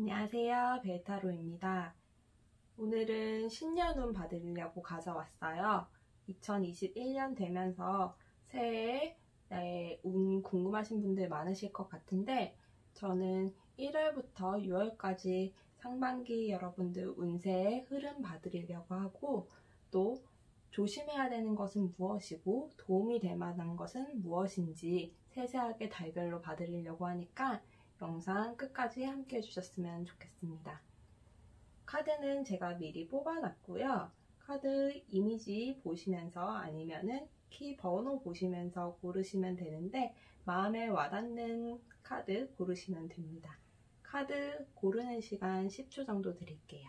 안녕하세요. 벨타로입니다. 오늘은 신년운 받으려고 가져왔어요. 2021년 되면서 새해에 나의 운 궁금하신 분들 많으실 것 같은데 저는 1월부터 6월까지 상반기 여러분들 운세의 흐름 받으려고 하고 또 조심해야 되는 것은 무엇이고 도움이 될 만한 것은 무엇인지 세세하게 달별로 받으려고 하니까 영상 끝까지 함께 해주셨으면 좋겠습니다. 카드는 제가 미리 뽑아놨고요. 카드 이미지 보시면서 아니면은 키 번호 보시면서 고르시면 되는데 마음에 와닿는 카드 고르시면 됩니다. 카드 고르는 시간 10초 정도 드릴게요.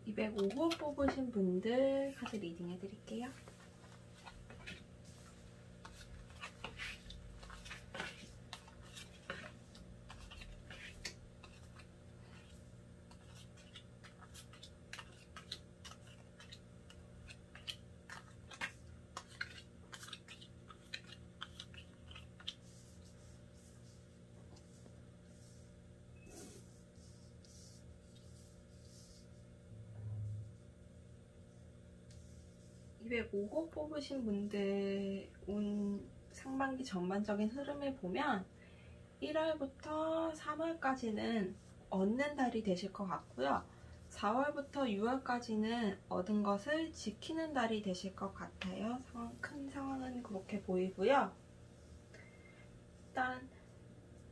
(205호) 뽑으신 분들 카드 리딩 해드릴게요. (205호) 뽑으신 분들 운 상반기 전반적인 흐름을 보면 1월부터 3월까지는 얻는 달이 되실 것 같고요. 4월부터 6월까지는 얻은 것을 지키는 달이 되실 것 같아요. 큰 상황은 그렇게 보이고요. 일단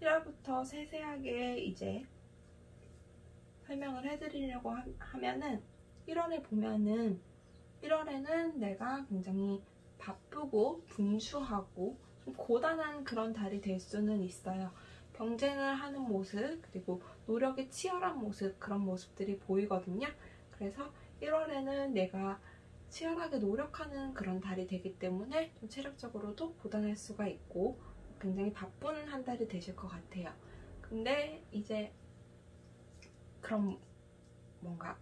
1월부터 세세하게 이제 설명을 해드리려고 하면은 1월에 보면은 1월에는 내가 굉장히 바쁘고 분주하고 좀 고단한 그런 달이 될 수는 있어요. 경쟁을 하는 모습 그리고 노력이 치열한 모습 그런 모습들이 보이거든요. 그래서 1월에는 내가 치열하게 노력하는 그런 달이 되기 때문에 좀 체력적으로도 고단할 수가 있고 굉장히 바쁜 한 달이 되실 것 같아요. 근데 이제 그럼 뭔가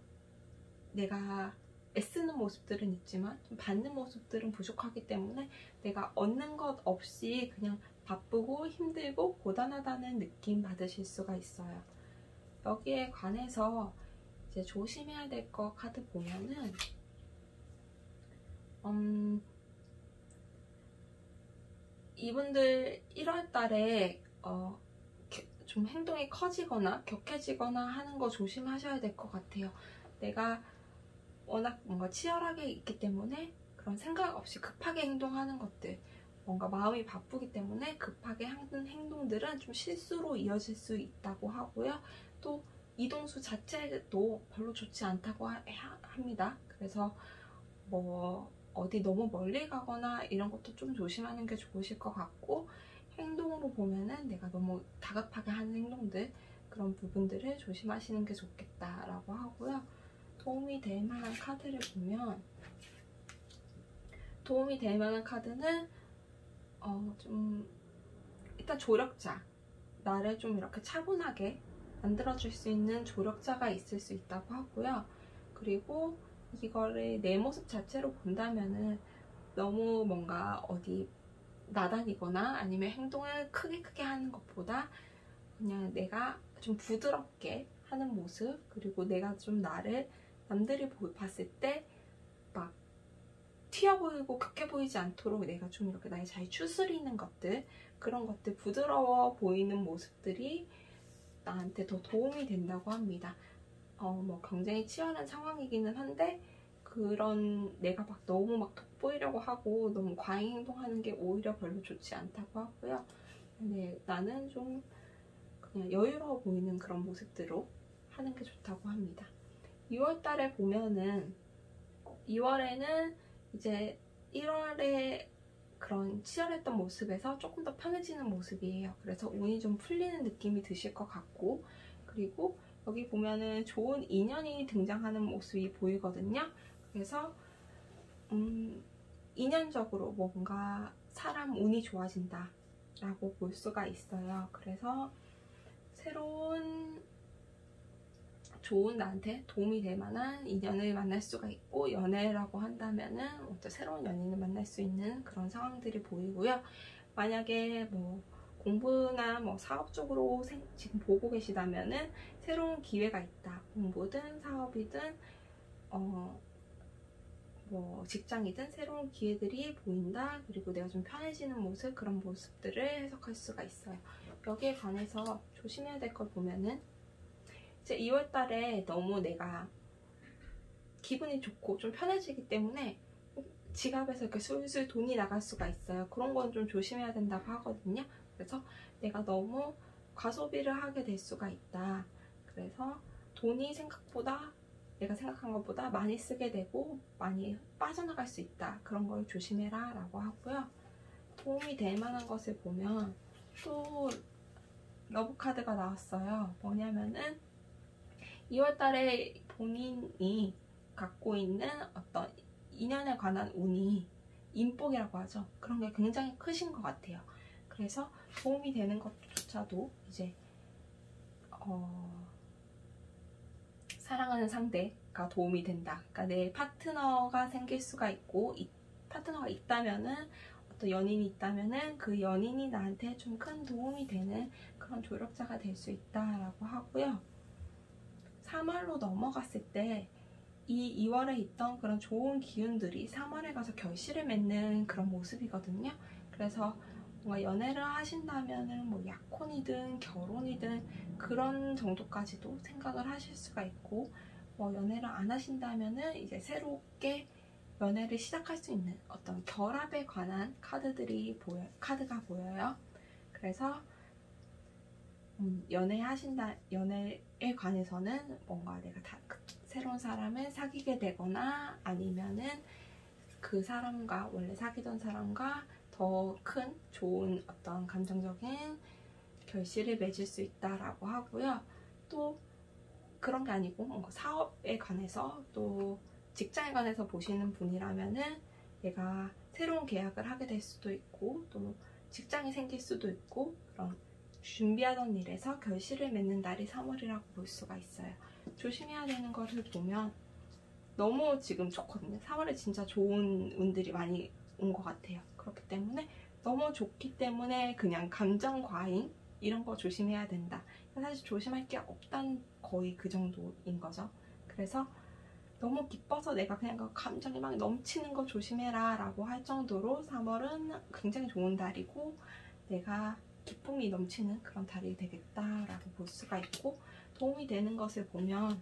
내가 애쓰는 모습들은 있지만 좀 받는 모습들은 부족하기 때문에 내가 얻는 것 없이 그냥 바쁘고 힘들고 고단하다는 느낌 받으실 수가 있어요. 여기에 관해서 이제 조심해야 될 거 카드 보면은 이분들 1월달에 좀 행동이 커지거나 격해지거나 하는 거 조심하셔야 될 것 같아요. 내가 워낙 뭔가 치열하게 있기 때문에 그런 생각 없이 급하게 행동하는 것들 뭔가 마음이 바쁘기 때문에 급하게 하는 행동들은 좀 실수로 이어질 수 있다고 하고요. 또 이동수 자체도 별로 좋지 않다고 합니다. 그래서 뭐 어디 너무 멀리 가거나 이런 것도 좀 조심하는 게 좋으실 것 같고 행동으로 보면은 내가 너무 다급하게 하는 행동들 그런 부분들을 조심하시는 게 좋겠다라고 하고요. 도움이 될 만한 카드를 보면 도움이 될 만한 카드는 좀 일단 조력자 나를 좀 이렇게 차분하게 만들어줄 수 있는 조력자가 있을 수 있다고 하고요. 그리고 이거를 내 모습 자체로 본다면은 너무 뭔가 어디 나다니거나 아니면 행동을 크게 하는 것보다 그냥 내가 좀 부드럽게 하는 모습 그리고 내가 좀 나를 남들이 봤을 때 막 튀어 보이고 격해 보이지 않도록 내가 좀 이렇게 나를 잘 추스리는 것들 그런 것들 부드러워 보이는 모습들이 나한테 더 도움이 된다고 합니다. 뭐 굉장히 치열한 상황이기는 한데 그런 내가 막 너무 막 돋보이려고 하고 너무 과잉 행동하는 게 오히려 별로 좋지 않다고 하고요. 근데 나는 좀 그냥 여유로워 보이는 그런 모습들로 하는 게 좋다고 합니다. 2월 달에 보면은 2월에는 이제 1월에 그런 치열했던 모습에서 조금 더 편해지는 모습이에요. 그래서 운이 좀 풀리는 느낌이 드실 것 같고 그리고 여기 보면은 좋은 인연이 등장하는 모습이 보이거든요. 그래서 인연적으로 뭔가 사람 운이 좋아진다 라고 볼 수가 있어요. 그래서 새로운 좋은 나한테 도움이 될 만한 인연을 만날 수가 있고, 연애라고 한다면은 어떤 새로운 연인을 만날 수 있는 그런 상황들이 보이고요. 만약에 뭐 공부나 뭐 사업 쪽으로 지금 보고 계시다면은 새로운 기회가 있다. 공부든 사업이든 뭐 직장이든 새로운 기회들이 보인다. 그리고 내가 좀 편해지는 모습, 그런 모습들을 해석할 수가 있어요. 여기에 관해서 조심해야 될 걸 보면은, 이제 2월 달에 너무 내가 기분이 좋고 좀 편해지기 때문에 지갑에서 이렇게 술술 돈이 나갈 수가 있어요. 그런 건 좀 조심해야 된다고 하거든요. 그래서 내가 너무 과소비를 하게 될 수가 있다. 그래서 돈이 생각보다, 내가 생각한 것보다 많이 쓰게 되고 많이 빠져나갈 수 있다. 그런 걸 조심해라 라고 하고요. 도움이 될 만한 것을 보면 또 러브카드가 나왔어요. 뭐냐면은 2월 달에 본인이 갖고 있는 어떤 인연에 관한 운이, 인복이라고 하죠. 그런 게 굉장히 크신 것 같아요. 그래서 도움이 되는 것조차도 이제 사랑하는 상대가 도움이 된다. 그러니까 내 파트너가 생길 수가 있고, 파트너가 있다면은, 어떤 연인이 있다면은 그 연인이 나한테 좀 큰 도움이 되는 그런 조력자가 될 수 있다라고 하고요. 3월로 넘어갔을 때 이 2월에 있던 그런 좋은 기운들이 3월에 가서 결실을 맺는 그런 모습이거든요. 그래서 뭔가 연애를 하신다면은 뭐 약혼이든 결혼이든 그런 정도까지도 생각을 하실 수가 있고, 뭐 연애를 안 하신다면은 이제 새롭게 연애를 시작할 수 있는 어떤 결합에 관한 카드가 보여요. 그래서 연애에 관해서는 뭔가 내가 새로운 사람을 사귀게 되거나, 아니면은 그 사람과, 원래 사귀던 사람과 더 큰 좋은 어떤 감정적인 결실을 맺을 수 있다라고 하고요. 또 그런 게 아니고 뭔가 사업에 관해서, 또 직장에 관해서 보시는 분이라면은 내가 새로운 계약을 하게 될 수도 있고, 또 직장이 생길 수도 있고, 그런 준비하던 일에서 결실을 맺는 날이 3월이라고 볼 수가 있어요. 조심해야 되는 것을 보면 너무 지금 좋거든요. 3월에 진짜 좋은 운들이 많이 온 것 같아요. 그렇기 때문에 너무 좋기 때문에 그냥 감정 과잉 이런 거 조심해야 된다. 사실 조심할 게 없다는, 거의 그 정도인 거죠. 그래서 너무 기뻐서 내가 그냥 그 감정이 막 넘치는 거 조심해라 라고 할 정도로 3월은 굉장히 좋은 달이고, 내가 기쁨이 넘치는 그런 달이 되겠다라고 볼 수가 있고, 도움이 되는 것을 보면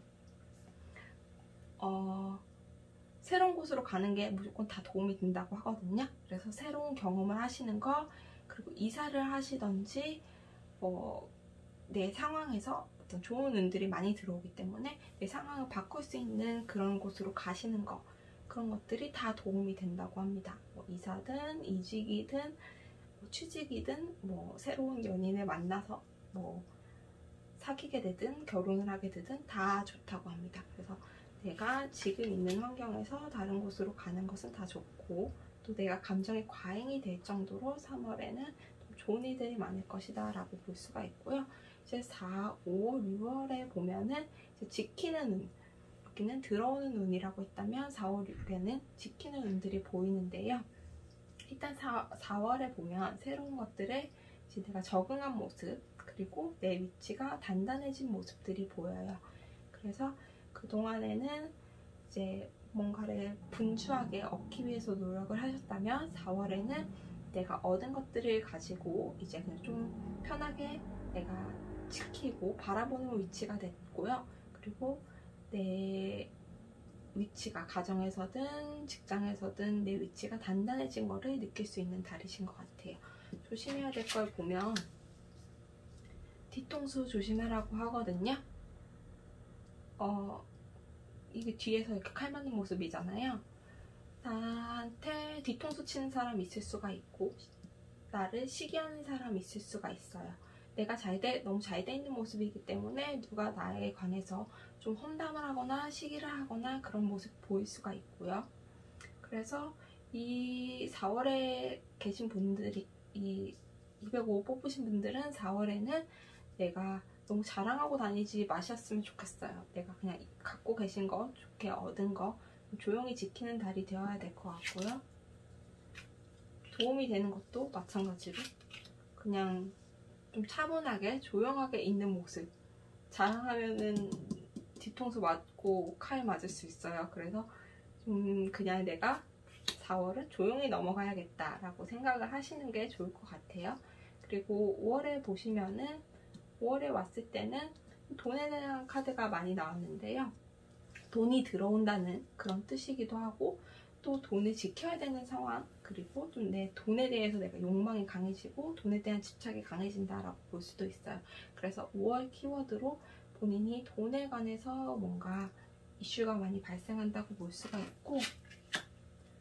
새로운 곳으로 가는 게 무조건 다 도움이 된다고 하거든요. 그래서 새로운 경험을 하시는 거, 그리고 이사를 하시던지 내 상황에서 어떤 좋은 운들이 많이 들어오기 때문에 내 상황을 바꿀 수 있는 그런 곳으로 가시는 거, 그런 것들이 다 도움이 된다고 합니다. 뭐 이사든 이직이든 취직이든 새로운 연인을 만나서 사귀게 되든 결혼을 하게 되든 다 좋다고 합니다. 그래서 내가 지금 있는 환경에서 다른 곳으로 가는 것은 다 좋고, 또 내가 감정이 과잉이 될 정도로 3월에는 좋은 일들이 많을 것이다 라고 볼 수가 있고요. 이제 4, 5, 6월에 보면은 이제 지키는 운, 여기는 들어오는 운이라고 했다면 4, 5, 6에는 지키는 운들이 보이는데요. 일단 4월에 보면 새로운 것들에 이제 내가 적응한 모습, 그리고 내 위치가 단단해진 모습들이 보여요. 그래서 그동안에는 이제 뭔가를 분주하게 얻기 위해서 노력을 하셨다면 4월에는 내가 얻은 것들을 가지고 이제 그냥 좀 편하게 내가 지키고 바라보는 위치가 됐고요. 그리고 내 위치가 가정에서든 직장에서든 내 위치가 단단해진 거를 느낄 수 있는 달이신 것 같아요. 조심해야 될 걸 보면 뒤통수 조심하라고 하거든요. 이게 뒤에서 이렇게 칼 맞는 모습이잖아요. 나한테 뒤통수 치는 사람 있을 수가 있고, 나를 시기하는 사람 있을 수가 있어요. 내가 너무 잘 돼 있는 모습이기 때문에 누가 나에 관해서 좀 험담을 하거나 시기를 하거나 그런 모습 보일 수가 있고요. 그래서 이 4월에 계신 분들이, 이 205 뽑으신 분들은 4월에는 내가 너무 자랑하고 다니지 마셨으면 좋겠어요. 내가 그냥 갖고 계신 거, 좋게 얻은 거 조용히 지키는 달이 되어야 될 것 같고요. 도움이 되는 것도 마찬가지로 그냥 좀 차분하게 조용하게 있는 모습. 자랑하면은 뒤통수 맞고 칼 맞을 수 있어요. 그래서 좀 그냥 내가 4월은 조용히 넘어가야겠다라고 생각을 하시는 게 좋을 것 같아요. 그리고 5월에 보시면은 5월에 왔을 때는 돈에 대한 카드가 많이 나왔는데요. 돈이 들어온다는 그런 뜻이기도 하고 또 돈을 지켜야 되는 상황, 그리고 좀 내 돈에 대해서 내가 욕망이 강해지고 돈에 대한 집착이 강해진다라고 볼 수도 있어요. 그래서 5월 키워드로 본인이 돈에 관해서 뭔가 이슈가 많이 발생한다고 볼 수가 있고,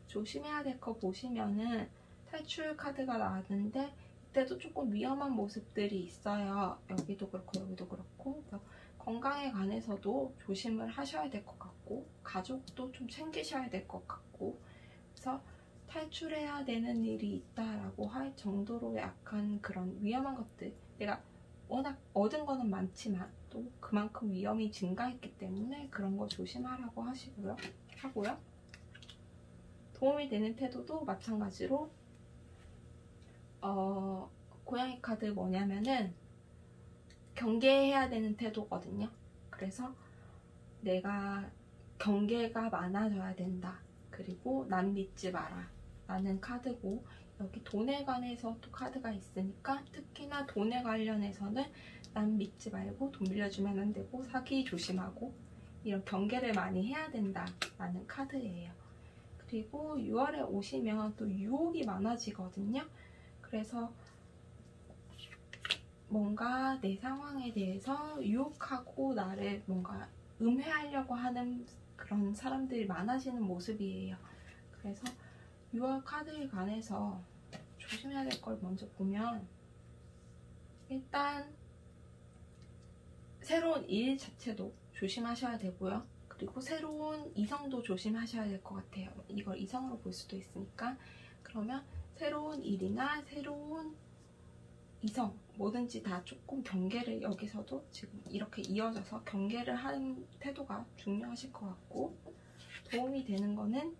조심해야 될 거 보시면은 탈출 카드가 나왔는데 이때도 조금 위험한 모습들이 있어요. 여기도 그렇고 여기도 그렇고. 그래서 건강에 관해서도 조심을 하셔야 될 것 같고, 가족도 좀 챙기셔야 될 것 같고, 그래서 탈출해야 되는 일이 있다라고 할 정도로 약간 그런 위험한 것들, 내가 워낙 얻은 거는 많지만 또 그만큼 위험이 증가했기 때문에 그런 거 조심하라고 하고요. 도움이 되는 태도도 마찬가지로 고양이 카드 뭐냐면은 경계해야 되는 태도거든요. 그래서 내가 경계가 많아져야 된다. 그리고 남 믿지 마라 라는 카드고, 여기 돈에 관해서 또 카드가 있으니까 특히나 돈에 관련해서는 남 믿지 말고 돈 빌려주면 안 되고 사기 조심하고 이런 경계를 많이 해야 된다 라는 카드예요. 그리고 6월에 오시면 또 유혹이 많아지거든요. 그래서 뭔가 내 상황에 대해서 유혹하고 나를 뭔가 음해하려고 하는 그런 사람들이 많아지는 모습이에요. 그래서 6월 카드에 관해서 조심해야 될 걸 먼저 보면, 일단 새로운 일 자체도 조심하셔야 되고요. 그리고 새로운 이성도 조심하셔야 될 것 같아요. 이걸 이성으로 볼 수도 있으니까. 그러면 새로운 일이나 새로운 이성, 뭐든지 다 조금 경계를, 여기서도 지금 이렇게 이어져서 경계를 하는 태도가 중요하실 것 같고, 도움이 되는 거는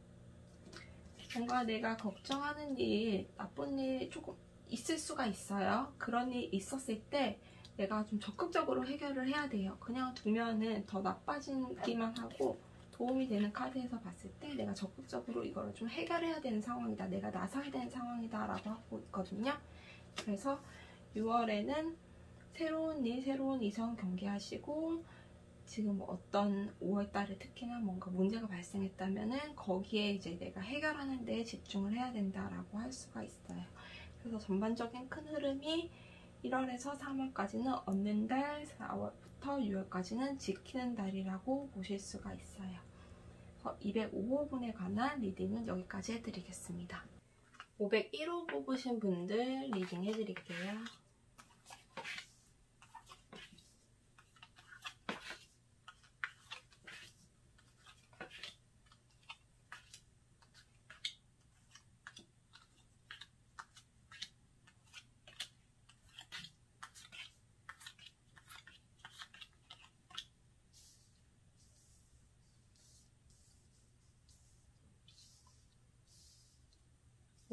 뭔가 내가 걱정하는 일, 나쁜 일 조금 있을 수가 있어요. 그런 일 있었을 때 내가 좀 적극적으로 해결을 해야 돼요. 그냥 두면은 더 나빠지기만 하고, 도움이 되는 카드에서 봤을 때 내가 적극적으로 이거를 좀 해결해야 되는 상황이다, 내가 나서야 되는 상황이다 라고 하고 있거든요. 그래서 6월에는 새로운 일, 새로운 이성 경계하시고, 지금 어떤 5월달에 특히나 뭔가 문제가 발생했다면은 거기에 이제 내가 해결하는 데 집중을 해야 된다라고 할 수가 있어요. 그래서 전반적인 큰 흐름이 1월에서 3월까지는 얻는 달, 4월부터 6월까지는 지키는 달이라고 보실 수가 있어요. 205호분에 관한 리딩은 여기까지 해드리겠습니다. 501호 뽑으신 분들 리딩 해드릴게요.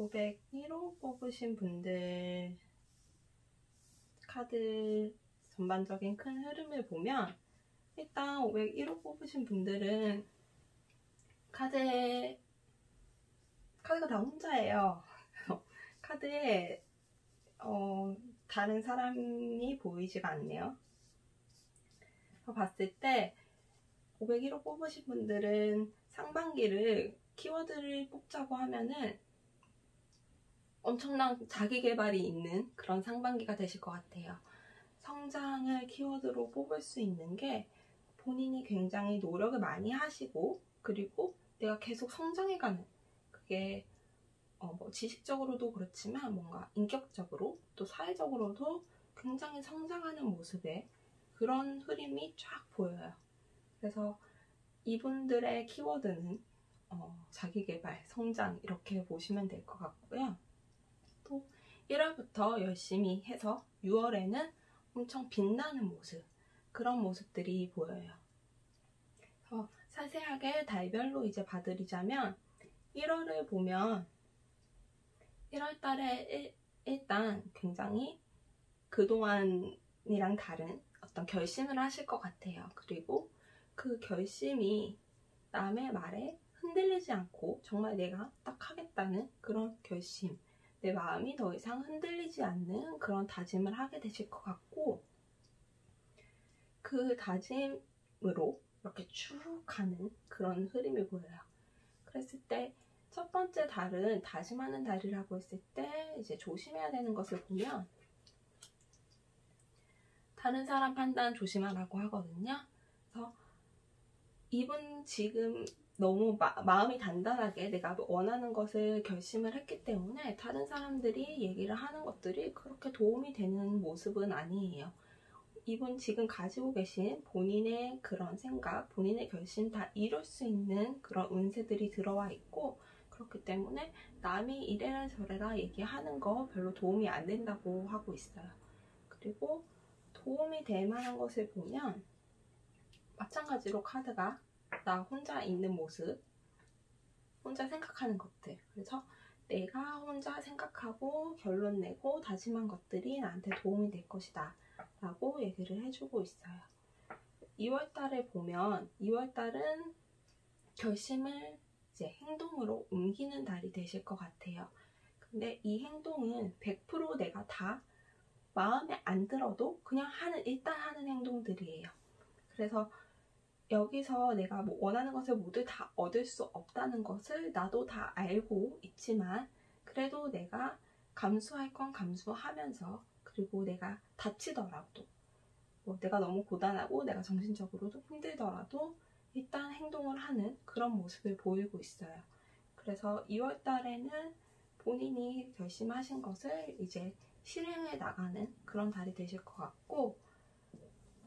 (501호) 뽑으신 분들 카드 전반적인 큰 흐름을 보면, 일단 501호 뽑으신 분들은 카드가 다 혼자예요. 카드에 다른 사람이 보이지가 않네요. 봤을 때 501호 뽑으신 분들은 상반기를 키워드를 뽑자고 하면은 엄청난 자기 개발이 있는 그런 상반기가 되실 것 같아요. 성장을 키워드로 뽑을 수 있는 게, 본인이 굉장히 노력을 많이 하시고, 그리고 내가 계속 성장해가는, 그게 뭐 지식적으로도 그렇지만 뭔가 인격적으로 또 사회적으로도 굉장히 성장하는 모습의 그런 흐름이 쫙 보여요. 그래서 이분들의 키워드는 자기개발, 성장 이렇게 보시면 될 것 같고요. 또 1월부터 열심히 해서 6월에는 엄청 빛나는 모습, 그런 모습들이 보여요. 그래서 자세하게 달별로 이제 봐드리자면 1월을 보면 1월달에 일단 굉장히 그동안이랑 다른 어떤 결심을 하실 것 같아요. 그리고 그 결심이 남의 말에 흔들리지 않고 정말 내가 딱 하겠다는 그런 결심, 내 마음이 더 이상 흔들리지 않는 그런 다짐을 하게 되실 것 같고, 그 다짐으로 이렇게 쭉 가는 그런 흐름이 보여요. 그랬을 때 첫 번째 달은 다짐하는 달이라고 했을 때 이제 조심해야 되는 것을 보면, 다른 사람 판단 조심하라고 하거든요. 그래서 이분 지금 너무 마음이 단단하게 내가 원하는 것을 결심을 했기 때문에 다른 사람들이 얘기를 하는 것들이 그렇게 도움이 되는 모습은 아니에요. 이분 지금 가지고 계신 본인의 그런 생각, 본인의 결심 다 이룰 수 있는 그런 운세들이 들어와 있고, 그렇기 때문에 남이 이래라 저래라 얘기하는 거 별로 도움이 안 된다고 하고 있어요. 그리고 도움이 될 만한 것을 보면 마찬가지로 카드가 나 혼자 있는 모습, 혼자 생각하는 것들, 그래서 내가 혼자 생각하고 결론 내고 다짐한 것들이 나한테 도움이 될 것이다 라고 얘기를 해주고 있어요. 2월달에 보면 2월달은 결심을 이제 행동으로 옮기는 달이 되실 것 같아요. 근데 이 행동은 100% 내가 다 마음에 안 들어도 그냥 일단 하는 행동들이에요. 그래서 여기서 내가 원하는 것을 모두 다 얻을 수 없다는 것을 나도 다 알고 있지만, 그래도 내가 감수할 건 감수하면서, 그리고 내가 다치더라도, 내가 너무 고단하고 내가 정신적으로도 힘들더라도 일단 행동을 하는 그런 모습을 보이고 있어요. 그래서 2월 달에는 본인이 결심하신 것을 이제 실행해 나가는 그런 달이 되실 것 같고,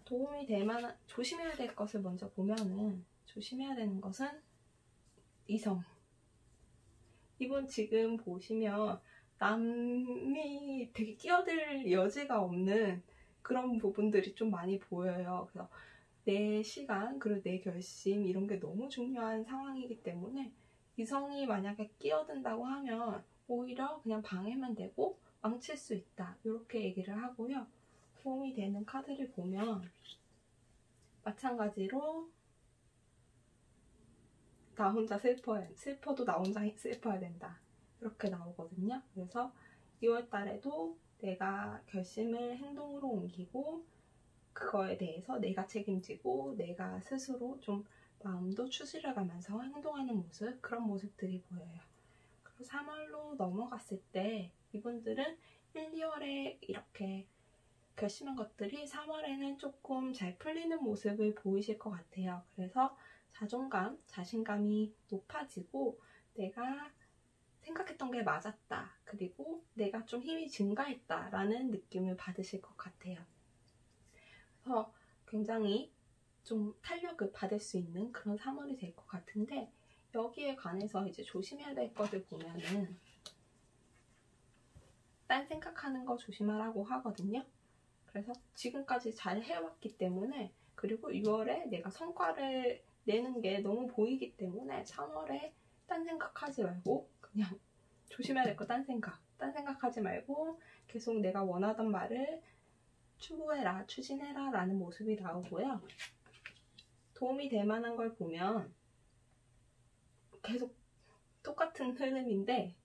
도움이 될 만한, 조심해야 될 것을 먼저 보면은, 조심해야 되는 것은 이성. 이분 지금 보시면 남이 되게 끼어들 여지가 없는 그런 부분들이 좀 많이 보여요. 그래서 내 시간, 그리고 내 결심, 이런 게 너무 중요한 상황이기 때문에 이성이 만약에 끼어든다고 하면 오히려 그냥 방해만 되고 망칠 수 있다, 이렇게 얘기를 하고요. 도움이 되는 카드를 보면 마찬가지로 나 혼자 슬퍼도 나 혼자 슬퍼야 된다, 이렇게 나오거든요. 그래서 2월 달에도 내가 결심을 행동으로 옮기고 그거에 대해서 내가 책임지고 내가 스스로 좀 마음도 추스려가면서 행동하는 모습, 그런 모습들이 보여요. 그리고 3월로 넘어갔을 때 이분들은 1, 2월에 이렇게 결심한 것들이 3월에는 조금 잘 풀리는 모습을 보이실 것 같아요. 그래서 자존감, 자신감이 높아지고 내가 생각했던 게 맞았다, 그리고 내가 좀 힘이 증가했다 라는 느낌을 받으실 것 같아요. 그래서 굉장히 좀 탄력을 받을 수 있는 그런 3월이 될 것 같은데, 여기에 관해서 이제 조심해야 될 것을 보면은 딴 생각하는 거 조심하라고 하거든요. 그래서 지금까지 잘 해왔기 때문에, 그리고 6월에 내가 성과를 내는 게 너무 보이기 때문에 3월에 딴 생각하지 말고 그냥 조심해야 될 거 딴 생각하지 말고 계속 내가 원하던 말을 추구해라, 추진해라 라는 모습이 나오고요. 도움이 될 만한 걸 보면 계속 똑같은 흐름인데,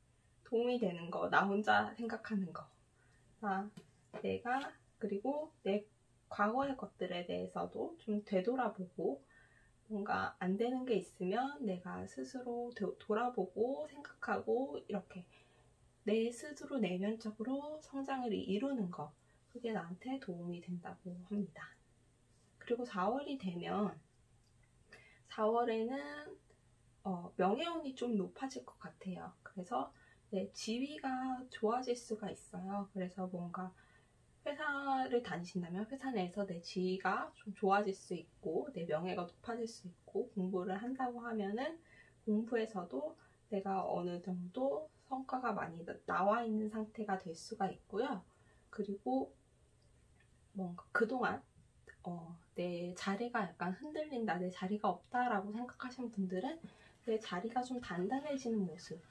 도움이 되는 거, 나 혼자 생각하는 거, 내가, 그리고 내 과거의 것들에 대해서도 좀 되돌아보고, 뭔가 안 되는 게 있으면 내가 스스로 돌아보고 생각하고, 이렇게 내 스스로 내면적으로 성장을 이루는 거, 그게 나한테 도움이 된다고 합니다. 그리고 4월이 되면 4월에는 명예운이 좀 높아질 것 같아요. 그래서 내 지위가 좋아질 수가 있어요. 그래서 뭔가 회사를 다니신다면 회사 내에서 내 지위가 좀 좋아질 수 있고 내 명예가 높아질 수 있고, 공부를 한다고 하면은 공부에서도 내가 어느 정도 성과가 많이 나와 있는 상태가 될 수가 있고요. 그리고 뭔가 그동안 내 자리가 약간 흔들린다, 내 자리가 없다라고 생각하신 분들은 내 자리가 좀 단단해지는 모습,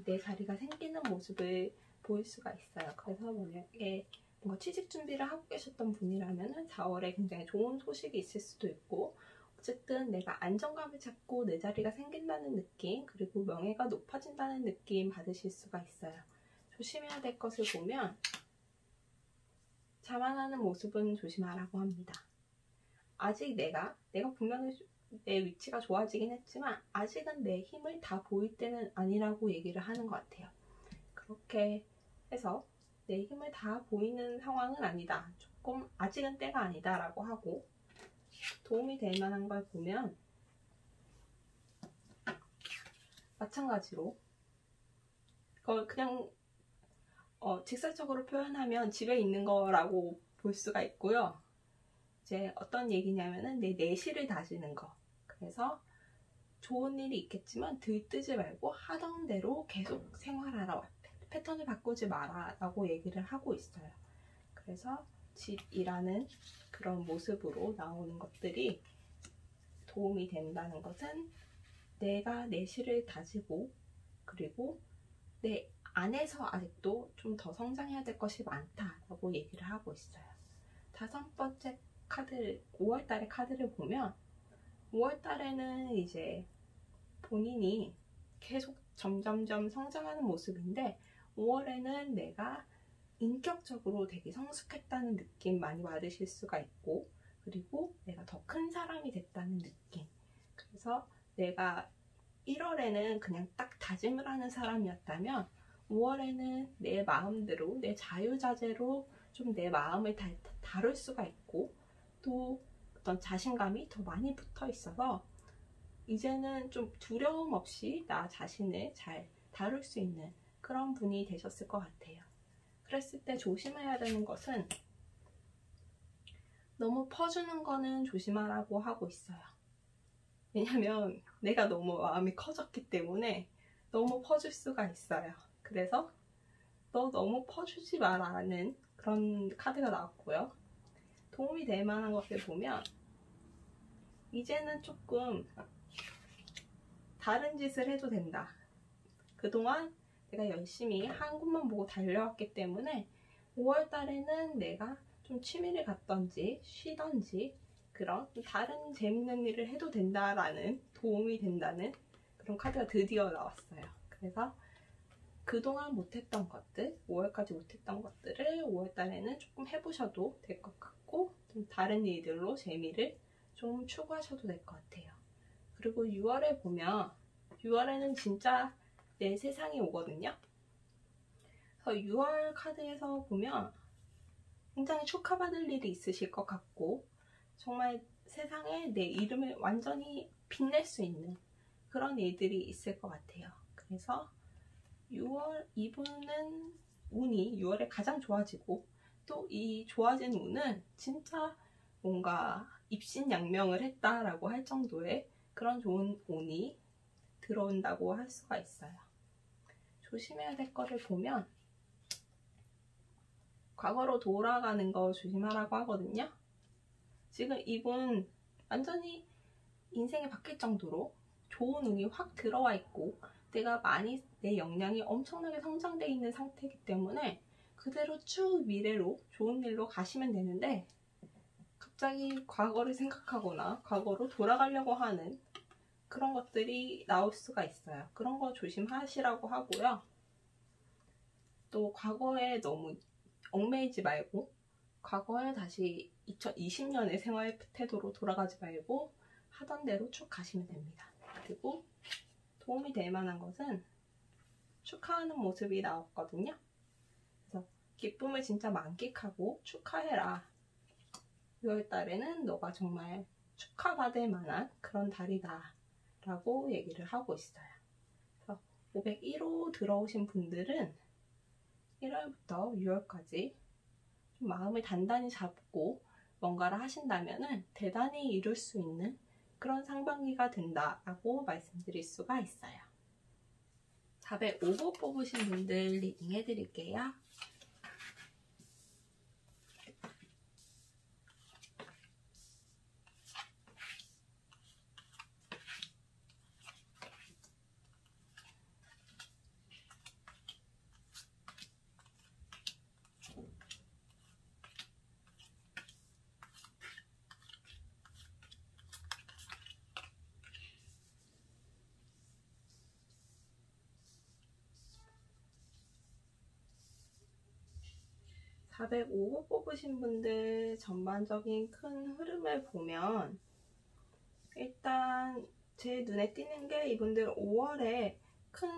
내 자리가 생기는 모습을 보일 수가 있어요. 그래서 만약에 뭔가 취직 준비를 하고 계셨던 분이라면 4월에 굉장히 좋은 소식이 있을 수도 있고, 어쨌든 내가 안정감을 찾고 내 자리가 생긴다는 느낌, 그리고 명예가 높아진다는 느낌 받으실 수가 있어요. 조심해야 될 것을 보면 자만하는 모습은 조심하라고 합니다. 아직 내가 분명히 내 위치가 좋아지긴 했지만 아직은 내 힘을 다 보일 때는 아니라고 얘기를 하는 것 같아요. 그렇게 해서 내 힘을 다 보이는 상황은 아니다, 조금 아직은 때가 아니다 라고 하고, 도움이 될 만한 걸 보면 마찬가지로 그걸 그냥 직설적으로 표현하면 집에 있는 거라고 볼 수가 있고요. 이제 어떤 얘기냐면은 내 내실을 다지는 거. 그래서 좋은 일이 있겠지만 들뜨지 말고 하던 대로 계속 생활하라, 패턴을 바꾸지 마라 라고 얘기를 하고 있어요. 그래서 집이라는 그런 모습으로 나오는 것들이 도움이 된다는 것은 내가 내실을 다지고, 그리고 내 안에서 아직도 좀 더 성장해야 될 것이 많다라고 얘기를 하고 있어요. 5번째 카드, 5월달의 카드를 보면 5월달에는 이제 본인이 계속 점점점 성장하는 모습인데, 5월에는 내가 인격적으로 되게 성숙했다는 느낌 많이 받으실 수가 있고, 그리고 내가 더 큰 사람이 됐다는 느낌. 그래서 내가 1월에는 그냥 딱 다짐을 하는 사람이었다면 5월에는 내 마음대로, 내 자유자재로 좀 내 마음을 다룰 수가 있고, 또 어떤 자신감이 더 많이 붙어 있어서 이제는 좀 두려움 없이 나 자신을 잘 다룰 수 있는 그런 분이 되셨을 것 같아요. 그랬을 때 조심해야 되는 것은 너무 퍼주는 거는 조심하라고 하고 있어요. 왜냐면 내가 너무 마음이 커졌기 때문에 너무 퍼줄 수가 있어요. 그래서 너 너무 퍼주지 마라는 그런 카드가 나왔고요. 도움이 될 만한 것을 보면 이제는 조금 다른 짓을 해도 된다. 그동안 내가 열심히 한 곳만 보고 달려왔기 때문에 5월달에는 내가 좀 취미를 갖던지 쉬던지 그런 다른 재밌는 일을 해도 된다라는, 도움이 된다는 그런 카드가 드디어 나왔어요. 그래서 그동안 못했던 것들, 5월까지 못했던 것들을 5월달에는 조금 해보셔도 될 것 같고, 좀 다른 일들로 재미를 좀 추구하셔도 될 것 같아요. 그리고 6월에 보면 6월에는 진짜 내 세상이 오거든요. 그래서 6월 카드에서 보면 굉장히 축하받을 일이 있으실 것 같고, 정말 세상에 내 이름을 완전히 빛낼 수 있는 그런 일들이 있을 것 같아요. 그래서 6월 이분은 운이 6월에 가장 좋아지고, 또 이 좋아진 운은 진짜 뭔가 입신양명을 했다라고 할 정도의 그런 좋은 운이 들어온다고 할 수가 있어요. 조심해야 될 거를 보면 과거로 돌아가는 거 조심하라고 하거든요. 지금 이분 완전히 인생이 바뀔 정도로 좋은 운이 확 들어와 있고, 내가 많이, 내 역량이 엄청나게 성장되어 있는 상태이기 때문에 그대로 쭉 미래로 좋은 일로 가시면 되는데, 갑자기 과거를 생각하거나 과거로 돌아가려고 하는 그런 것들이 나올 수가 있어요. 그런 거 조심하시라고 하고요. 또 과거에 너무 얽매이지 말고, 과거에 다시 2020년의 생활 태도로 돌아가지 말고 하던 대로 쭉 가시면 됩니다. 그리고 도움이 될 만한 것은 축하하는 모습이 나왔거든요. 그래서 기쁨을 진짜 만끽하고 축하해라. 6월달에는 너가 정말 축하받을 만한 그런 달이다 라고 얘기를 하고 있어요. 그래서 501호 들어오신 분들은 1월부터 6월까지 좀 마음을 단단히 잡고 뭔가를 하신다면 대단히 이룰 수 있는 그런 상반기가 된다라고 말씀드릴 수가 있어요. 405호 뽑으신 분들 리딩 해드릴게요. 405호 뽑으신 분들 전반적인 큰 흐름을 보면 일단 제 눈에 띄는 게 이분들 5월에 큰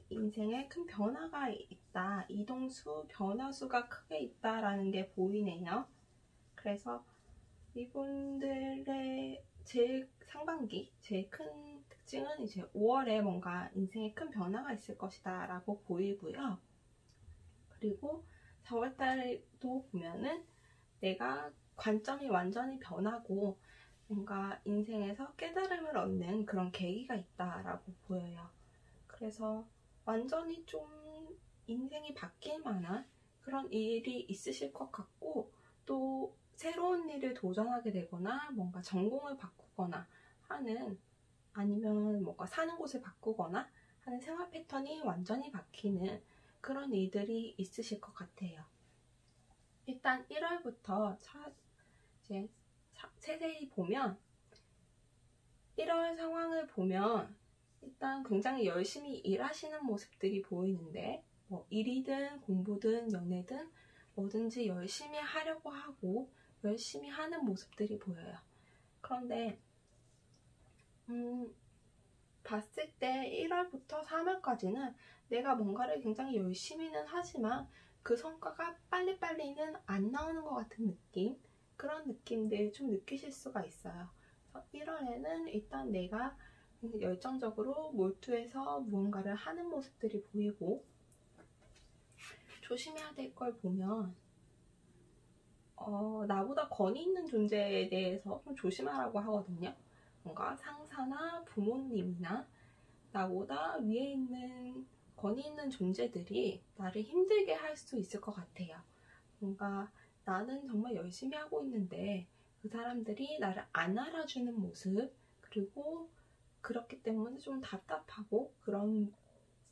인생에 큰 변화가 있다. 이동수, 변화수가 크게 있다라는 게 보이네요. 그래서 이분들의 제일 상반기, 제일 큰 특징은 이제 5월에 뭔가 인생에 큰 변화가 있을 것이다 라고 보이고요. 그리고 4월달도 보면은 내가 관점이 완전히 변하고 뭔가 인생에서 깨달음을 얻는 그런 계기가 있다라고 보여요. 그래서 완전히 좀 인생이 바뀔 만한 그런 일이 있으실 것 같고, 또 새로운 일을 도전하게 되거나 뭔가 전공을 바꾸거나 하는, 아니면 뭔가 사는 곳을 바꾸거나 하는 생활 패턴이 완전히 바뀌는 그런 일들이 있으실 것 같아요. 일단 1월부터 이제 세세히 보면 1월 상황을 보면 일단 굉장히 열심히 일하시는 모습들이 보이는데, 뭐 일이든 공부든 연애든 뭐든지 열심히 하려고 하고 열심히 하는 모습들이 보여요. 그런데 봤을 때 1월부터 3월까지는 내가 뭔가를 굉장히 열심히는 하지만 그 성과가 빨리빨리는 안 나오는 것 같은 느낌, 그런 느낌들 좀 느끼실 수가 있어요. 1월에는 일단 내가 열정적으로 몰두해서 무언가를 하는 모습들이 보이고, 조심해야 될 걸 보면 나보다 권위 있는 존재에 대해서 좀 조심하라고 하거든요. 뭔가 상사나 부모님이나 나보다 위에 있는 권위 있는 존재들이 나를 힘들게 할 수 있을 것 같아요. 뭔가 나는 정말 열심히 하고 있는데 그 사람들이 나를 안 알아주는 모습, 그리고 그렇기 때문에 좀 답답하고 그런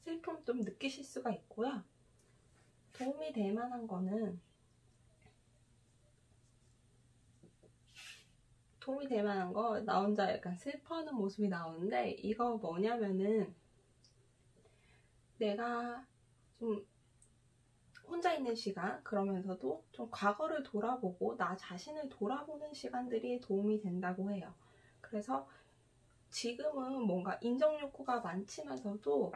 슬픔 좀 느끼실 수가 있고요. 도움이 될 만한 거는, 나 혼자 약간 슬퍼하는 모습이 나오는데, 이거 뭐냐면은 내가 좀 혼자 있는 시간, 그러면서도 좀 과거를 돌아보고 나 자신을 돌아보는 시간들이 도움이 된다고 해요. 그래서 지금은 뭔가 인정 욕구가 많지만서도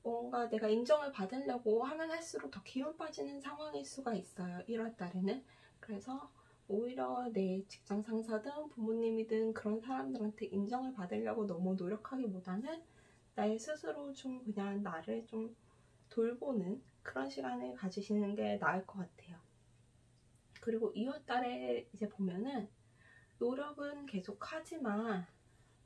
뭔가 내가 인정을 받으려고 하면 할수록 더 기운 빠지는 상황일 수가 있어요, 1월 달에는. 그래서 오히려 내 직장 상사든 부모님이든 그런 사람들한테 인정을 받으려고 너무 노력하기보다는 나의 스스로 좀 그냥 나를 좀 돌보는 그런 시간을 가지시는 게 나을 것 같아요. 그리고 2월 달에 이제 보면은 노력은 계속 하지만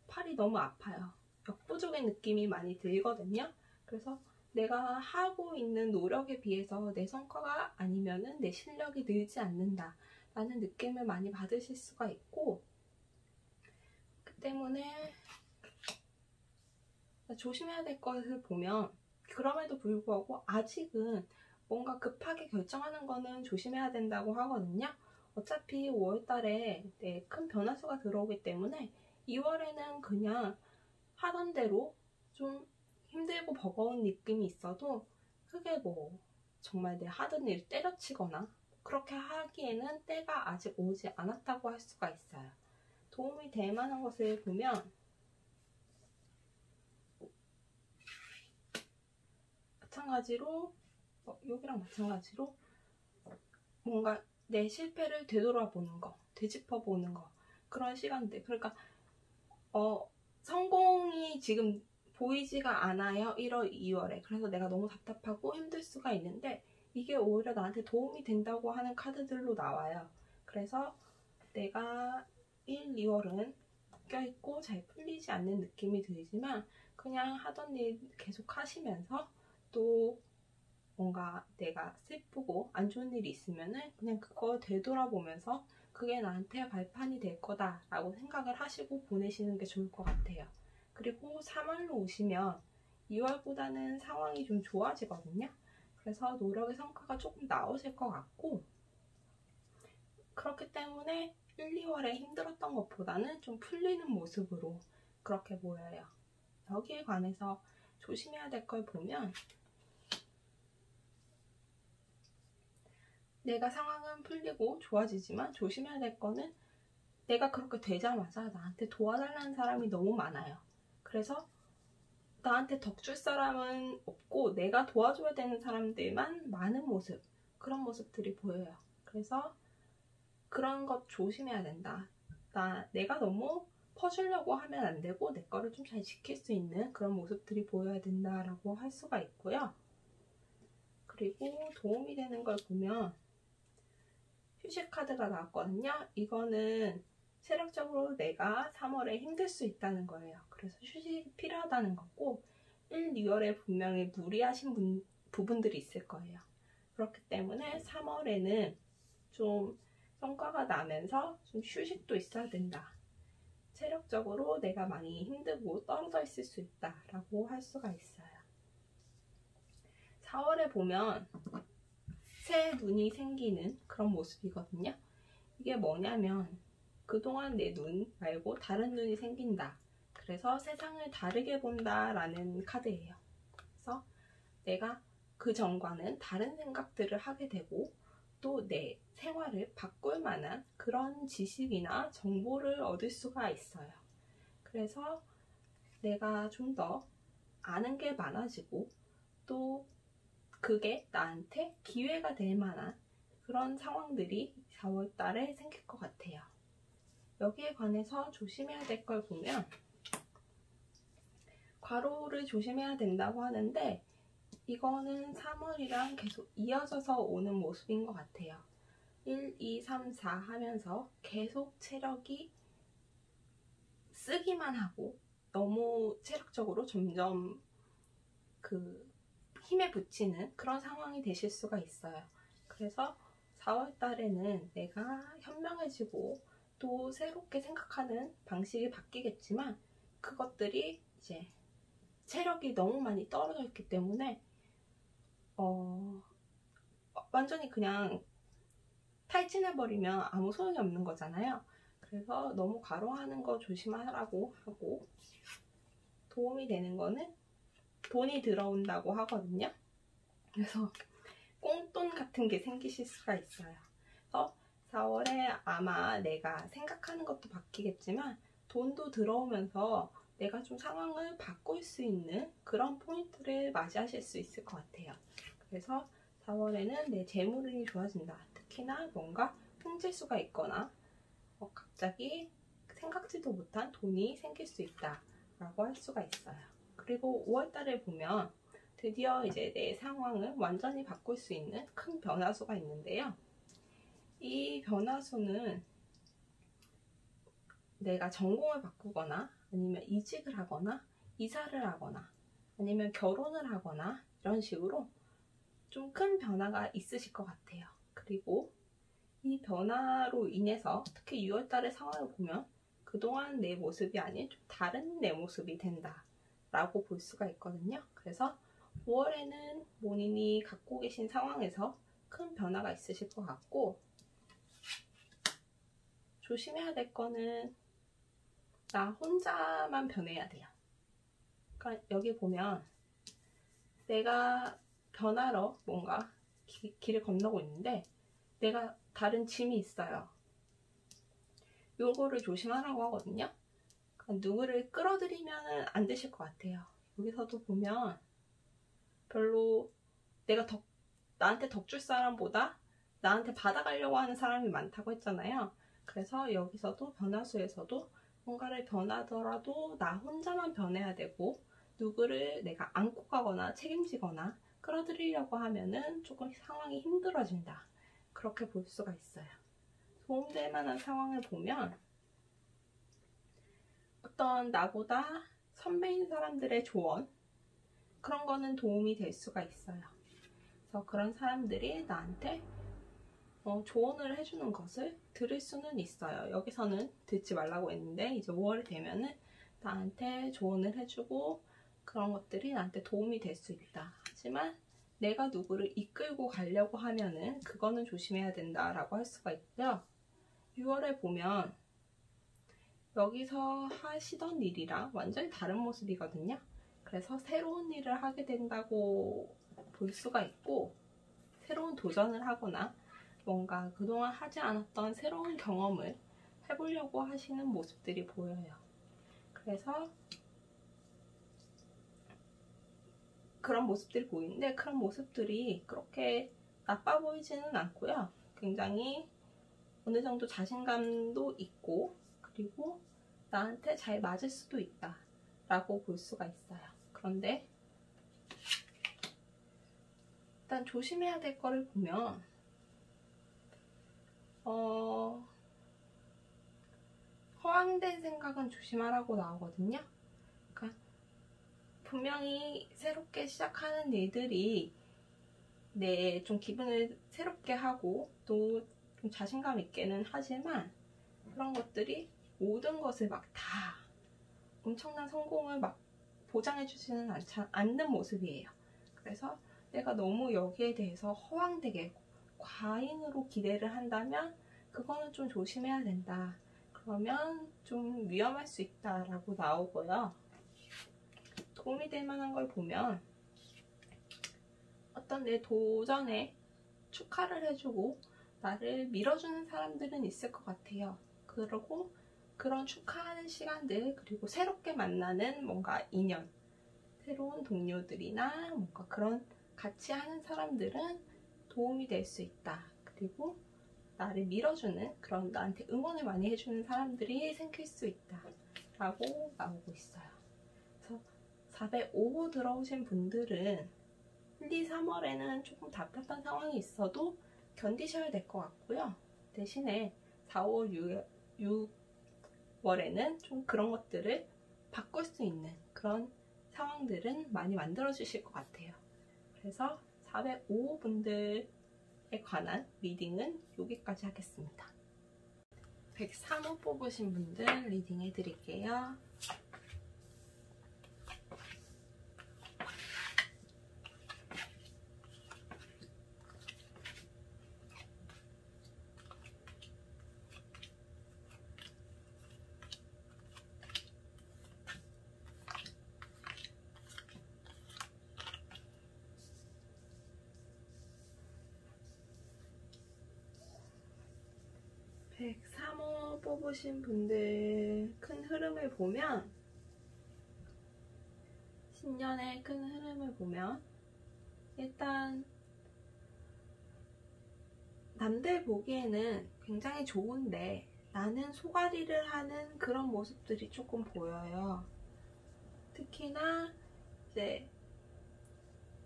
팔이 너무 아파요. 역부족의 느낌이 많이 들거든요. 그래서 내가 하고 있는 노력에 비해서 내 성과가 아니면은 내 실력이 늘지 않는다 라는 느낌을 많이 받으실 수가 있고, 그 때문에 조심해야 될 것을 보면, 그럼에도 불구하고 아직은 뭔가 급하게 결정하는 거는 조심해야 된다고 하거든요. 어차피 5월달에 큰 변화수가 들어오기 때문에 2월에는 그냥 하던 대로 좀 힘들고 버거운 느낌이 있어도 크게 뭐 정말 내 하던 일 때려치거나 그렇게 하기에는 때가 아직 오지 않았다고 할 수가 있어요. 도움이 될 만한 것을 보면, 마찬가지로 여기랑 마찬가지로 뭔가 내 실패를 되돌아보는 거, 되짚어보는 거, 그런 시간들. 그러니까 성공이 지금 보이지가 않아요, 1월, 2월에. 그래서 내가 너무 답답하고 힘들 수가 있는데 이게 오히려 나한테 도움이 된다고 하는 카드들로 나와요. 그래서 내가 1, 2월은 껴있고 잘 풀리지 않는 느낌이 들지만 그냥 하던 일 계속 하시면서, 또 뭔가 내가 슬프고 안 좋은 일이 있으면은 그냥 그거 되돌아보면서 그게 나한테 발판이 될 거다라고 생각을 하시고 보내시는 게 좋을 것 같아요. 그리고 3월로 오시면 2월보다는 상황이 좀 좋아지거든요. 그래서 노력의 성과가 조금 나오실 것 같고, 그렇기 때문에 1, 2월에 힘들었던 것보다는 좀 풀리는 모습으로 그렇게 보여요. 여기에 관해서 조심해야 될 걸 보면, 내가 상황은 풀리고 좋아지지만 조심해야 될 거는 내가 그렇게 되자마자 나한테 도와달라는 사람이 너무 많아요. 그래서 나한테 덕줄 사람은 없고 내가 도와줘야 되는 사람들만 많은 모습, 그런 모습들이 보여요. 그래서 그런 것 조심해야 된다. 내가 너무 퍼주려고 하면 안 되고 내 거를 좀 잘 지킬 수 있는 그런 모습들이 보여야 된다라고 할 수가 있고요. 그리고 도움이 되는 걸 보면 휴식 카드가 나왔거든요. 이거는 체력적으로 내가 3월에 힘들 수 있다는 거예요. 그래서 휴식이 필요하다는 거고 1, 2월에 분명히 무리하신 부분들이 있을 거예요. 그렇기 때문에 3월에는 좀 성과가 나면서 좀 휴식도 있어야 된다. 체력적으로 내가 많이 힘들고 떨어져 있을 수 있다라고 할 수가 있어요. 4월에 보면 새 눈이 생기는 그런 모습이거든요. 이게 뭐냐면 그동안 내 눈 말고 다른 눈이 생긴다. 그래서 세상을 다르게 본다라는 카드예요. 그래서 내가 그 전과는 다른 생각들을 하게 되고 또 내 생활을 바꿀 만한 그런 지식이나 정보를 얻을 수가 있어요. 그래서 내가 좀 더 아는 게 많아지고 또 그게 나한테 기회가 될 만한 그런 상황들이 4월 달에 생길 것 같아요. 여기에 관해서 조심해야 될 걸 보면 과로를 조심해야 된다고 하는데 이거는 3월이랑 계속 이어져서 오는 모습인 것 같아요. 1, 2, 3, 4 하면서 계속 체력이 쓰기만 하고 너무 체력적으로 점점 힘에 부치는 그런 상황이 되실 수가 있어요. 그래서 4월 달에는 내가 현명해지고 또 새롭게 생각하는 방식이 바뀌겠지만 그것들이 이제 체력이 너무 많이 떨어져 있기 때문에 완전히 그냥 탈진해버리면 아무 소용이 없는 거잖아요. 그래서 너무 과로하는 거 조심하라고 하고 도움이 되는 거는 돈이 들어온다고 하거든요. 그래서 꽁돈 같은 게 생기실 수가 있어요. 그래서 4월에 아마 내가 생각하는 것도 바뀌겠지만 돈도 들어오면서 내가 좀 상황을 바꿀 수 있는 그런 포인트를 맞이하실 수 있을 것 같아요. 그래서 4월에는 내 재물운이 좋아진다. 특히나 뭔가 통지수가 있거나 갑자기 생각지도 못한 돈이 생길 수 있다 라고 할 수가 있어요. 그리고 5월달에 보면 드디어 이제 내 상황을 완전히 바꿀 수 있는 큰 변화수가 있는데요. 이 변화수는 내가 전공을 바꾸거나 아니면 이직을 하거나 이사를 하거나 아니면 결혼을 하거나 이런 식으로 좀 큰 변화가 있으실 것 같아요. 그리고 이 변화로 인해서 특히 6월달의 상황을 보면 그동안 내 모습이 아닌 좀 다른 내 모습이 된다 라고 볼 수가 있거든요. 그래서 5월에는 본인이 갖고 계신 상황에서 큰 변화가 있으실 것 같고 조심해야 될 거는 나 혼자만 변해야 돼요. 그러니까 여기 보면 내가 변하러 뭔가 길을 건너고 있는데 내가 다른 짐이 있어요. 요거를 조심하라고 하거든요. 그러니까 누구를 끌어들이면 안 되실 것 같아요. 여기서도 보면 별로 내가 나한테 덕줄 사람보다 나한테 받아가려고 하는 사람이 많다고 했잖아요. 그래서 여기서도 변화수에서도 뭔가를 변하더라도 나 혼자만 변해야 되고 누구를 내가 안고 가거나 책임지거나 끌어들이려고 하면은 조금 상황이 힘들어진다. 그렇게 볼 수가 있어요. 도움될 만한 상황을 보면 어떤 나보다 선배인 사람들의 조언 그런 거는 도움이 될 수가 있어요. 그래서 그런 사람들이 나한테 조언을 해주는 것을 들을 수는 있어요. 여기서는 듣지 말라고 했는데 이제 5월이 되면은 나한테 조언을 해주고 그런 것들이 나한테 도움이 될 수 있다. 하지만 내가 누구를 이끌고 가려고 하면은 그거는 조심해야 된다라고 할 수가 있고요. 6월에 보면 여기서 하시던 일이랑 완전히 다른 모습이거든요. 그래서 새로운 일을 하게 된다고 볼 수가 있고 새로운 도전을 하거나 뭔가 그동안 하지 않았던 새로운 경험을 해보려고 하시는 모습들이 보여요. 그래서 그런 모습들이 보이는데 그런 모습들이 그렇게 나빠 보이지는 않고요. 굉장히 어느 정도 자신감도 있고 그리고 나한테 잘 맞을 수도 있다 라고 볼 수가 있어요. 그런데 일단 조심해야 될 거를 보면 허황된 생각은 조심하라고 나오거든요. 그러니까 분명히 새롭게 시작하는 일들이 내 좀 기분을 새롭게 하고 또 좀 자신감 있게는 하지만 그런 것들이 모든 것을 막 다 엄청난 성공을 막 보장해 주지는 않는 모습이에요. 그래서 내가 너무 여기에 대해서 허황되게 과잉으로 기대를 한다면 그거는 좀 조심해야 된다. 그러면 좀 위험할 수 있다라고 나오고요. 도움이 될 만한 걸 보면 어떤 내 도전에 축하를 해주고 나를 밀어주는 사람들은 있을 것 같아요. 그리고 그런 축하하는 시간들 그리고 새롭게 만나는 뭔가 인연, 새로운 동료들이나 뭔가 그런 같이 하는 사람들은 도움이 될 수 있다. 그리고 나를 밀어주는 그런 나한테 응원을 많이 해주는 사람들이 생길 수 있다 라고 나오고 있어요. 그래서 405호 들어오신 분들은 1, 2, 3월에는 조금 답답한 상황이 있어도 견디셔야 될 것 같고요. 대신에 4, 5, 6월에는 좀 그런 것들을 바꿀 수 있는 그런 상황들은 많이 만들어 주실 것 같아요. 그래서 405호 분들에 관한 리딩은 여기까지 하겠습니다. 103호 뽑으신 분들 리딩 해드릴게요. 네, 103호 뽑으신 분들 큰 흐름을 보면 신년의 큰 흐름을 보면 일단 남들 보기에는 굉장히 좋은데 나는 소가리를 하는 그런 모습들이 조금 보여요. 특히나 이제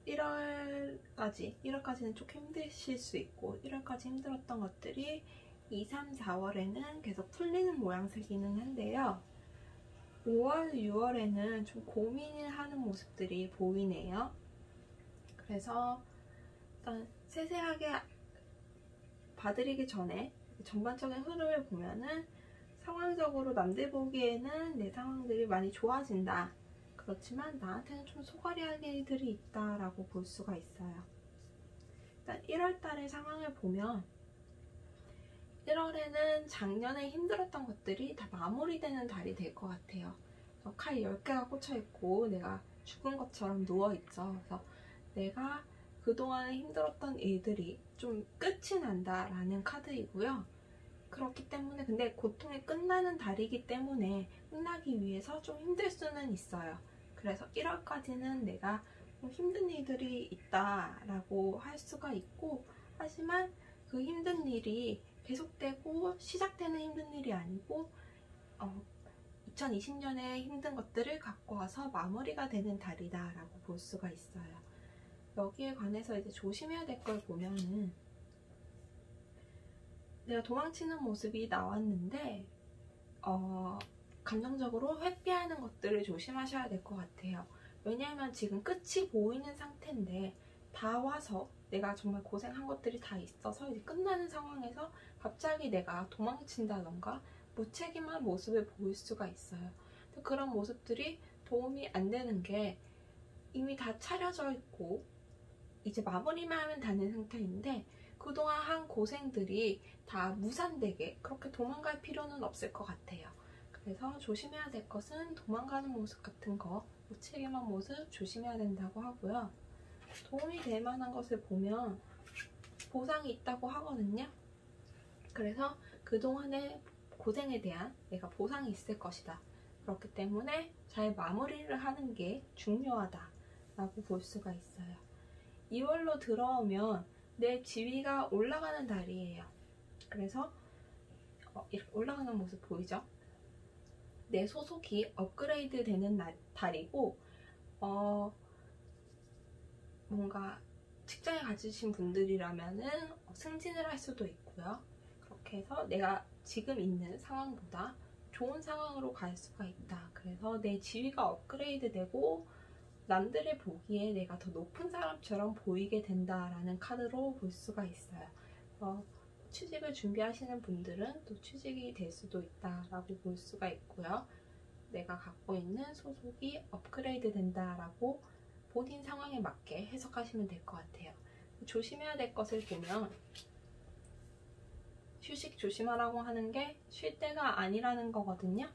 1월까지는 조금 힘드실 수 있고 1월까지 힘들었던 것들이 2, 3, 4월에는 계속 풀리는 모양새기는 한데요. 5월, 6월에는 좀 고민을 하는 모습들이 보이네요. 그래서 일단 세세하게 봐드리기 전에 전반적인 흐름을 보면은 상황적으로 남들 보기에는 내 상황들이 많이 좋아진다. 그렇지만 나한테는 좀 소갈이 할 일들이 있다라고 볼 수가 있어요. 일단 1월달의 상황을 보면 1월에는 작년에 힘들었던 것들이 다 마무리되는 달이 될 것 같아요. 칼 10개가 꽂혀있고 내가 죽은 것처럼 누워있죠. 그래서 내가 그동안에 힘들었던 일들이 좀 끝이 난다라는 카드이고요. 그렇기 때문에 근데 고통이 끝나는 달이기 때문에 끝나기 위해서 좀 힘들 수는 있어요. 그래서 1월까지는 내가 좀 힘든 일들이 있다라고 할 수가 있고 하지만 그 힘든 일이 계속되고 시작되는 힘든 일이 아니고 2020년에 힘든 것들을 갖고 와서 마무리가 되는 달이다 라고 볼 수가 있어요. 여기에 관해서 이제 조심해야 될 걸 보면은 내가 도망치는 모습이 나왔는데 감정적으로 회피하는 것들을 조심하셔야 될 것 같아요. 왜냐하면 지금 끝이 보이는 상태인데 다 와서 내가 정말 고생한 것들이 다 있어서 이제 끝나는 상황에서 갑자기 내가 도망친다던가 무책임한 모습을 보일 수가 있어요. 그런 모습들이 도움이 안 되는 게 이미 다 차려져 있고 이제 마무리만 하면 되는 상태인데 그동안 한 고생들이 다 무산되게 그렇게 도망갈 필요는 없을 것 같아요. 그래서 조심해야 될 것은 도망가는 모습 같은 거, 무책임한 모습 조심해야 된다고 하고요. 도움이 될 만한 것을 보면 보상이 있다고 하거든요. 그래서 그동안의 고생에 대한 내가 보상이 있을 것이다. 그렇기 때문에 잘 마무리를 하는 게 중요하다 라고 볼 수가 있어요. 2월로 들어오면 내 지위가 올라가는 달이에요. 그래서 이렇게 올라가는 모습 보이죠? 내 소속이 업그레이드 되는 달이고 뭔가 직장에 가지신 분들이라면은 승진을 할 수도 있고요. 그렇게 해서 내가 지금 있는 상황보다 좋은 상황으로 갈 수가 있다. 그래서 내 지위가 업그레이드 되고 남들의 보기에 내가 더 높은 사람처럼 보이게 된다라는 카드로 볼 수가 있어요. 취직을 준비하시는 분들은 또 취직이 될 수도 있다라고 볼 수가 있고요. 내가 갖고 있는 소속이 업그레이드 된다라고 본인 상황에 맞게 해석하시면 될 것 같아요. 조심해야 될 것을 보면 휴식 조심하라고 하는 게 쉴 때가 아니라는 거거든요.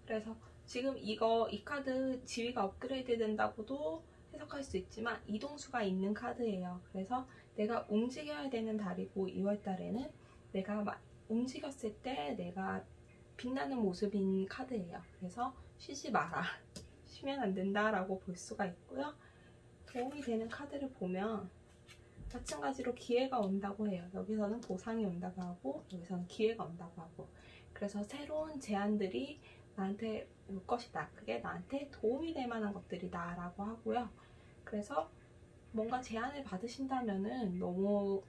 그래서 지금 이 카드 지위가 업그레이드 된다고도 해석할 수 있지만 이동수가 있는 카드예요. 그래서 내가 움직여야 되는 달이고 2월달에는 내가 움직였을 때 내가 빛나는 모습인 카드예요. 그래서 쉬지 마라. 쉬면 안 된다라고 볼 수가 있고요. 도움이 되는 카드를 보면 마찬가지로 기회가 온다고 해요. 여기서는 보상이 온다고 하고 여기서는 기회가 온다고 하고 그래서 새로운 제안들이 나한테 올 것이다. 그게 나한테 도움이 될 만한 것들이다 라고 하고요. 그래서 뭔가 제안을 받으신다면은 너무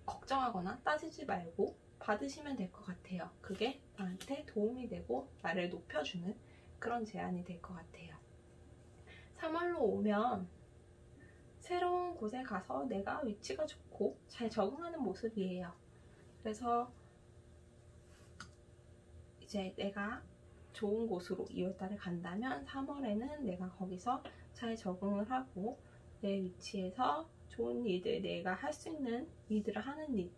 걱정하거나 따지지 말고 받으시면 될 것 같아요. 그게 나한테 도움이 되고 나를 높여주는 그런 제안이 될 것 같아요. 3월로 오면 새로운 곳에 가서 내가 위치가 좋고 잘 적응하는 모습이에요. 그래서 이제 내가 좋은 곳으로 2월달에 간다면 3월에는 내가 거기서 잘 적응을 하고 내 위치에서 좋은 일들, 내가 할 수 있는 일들을 하는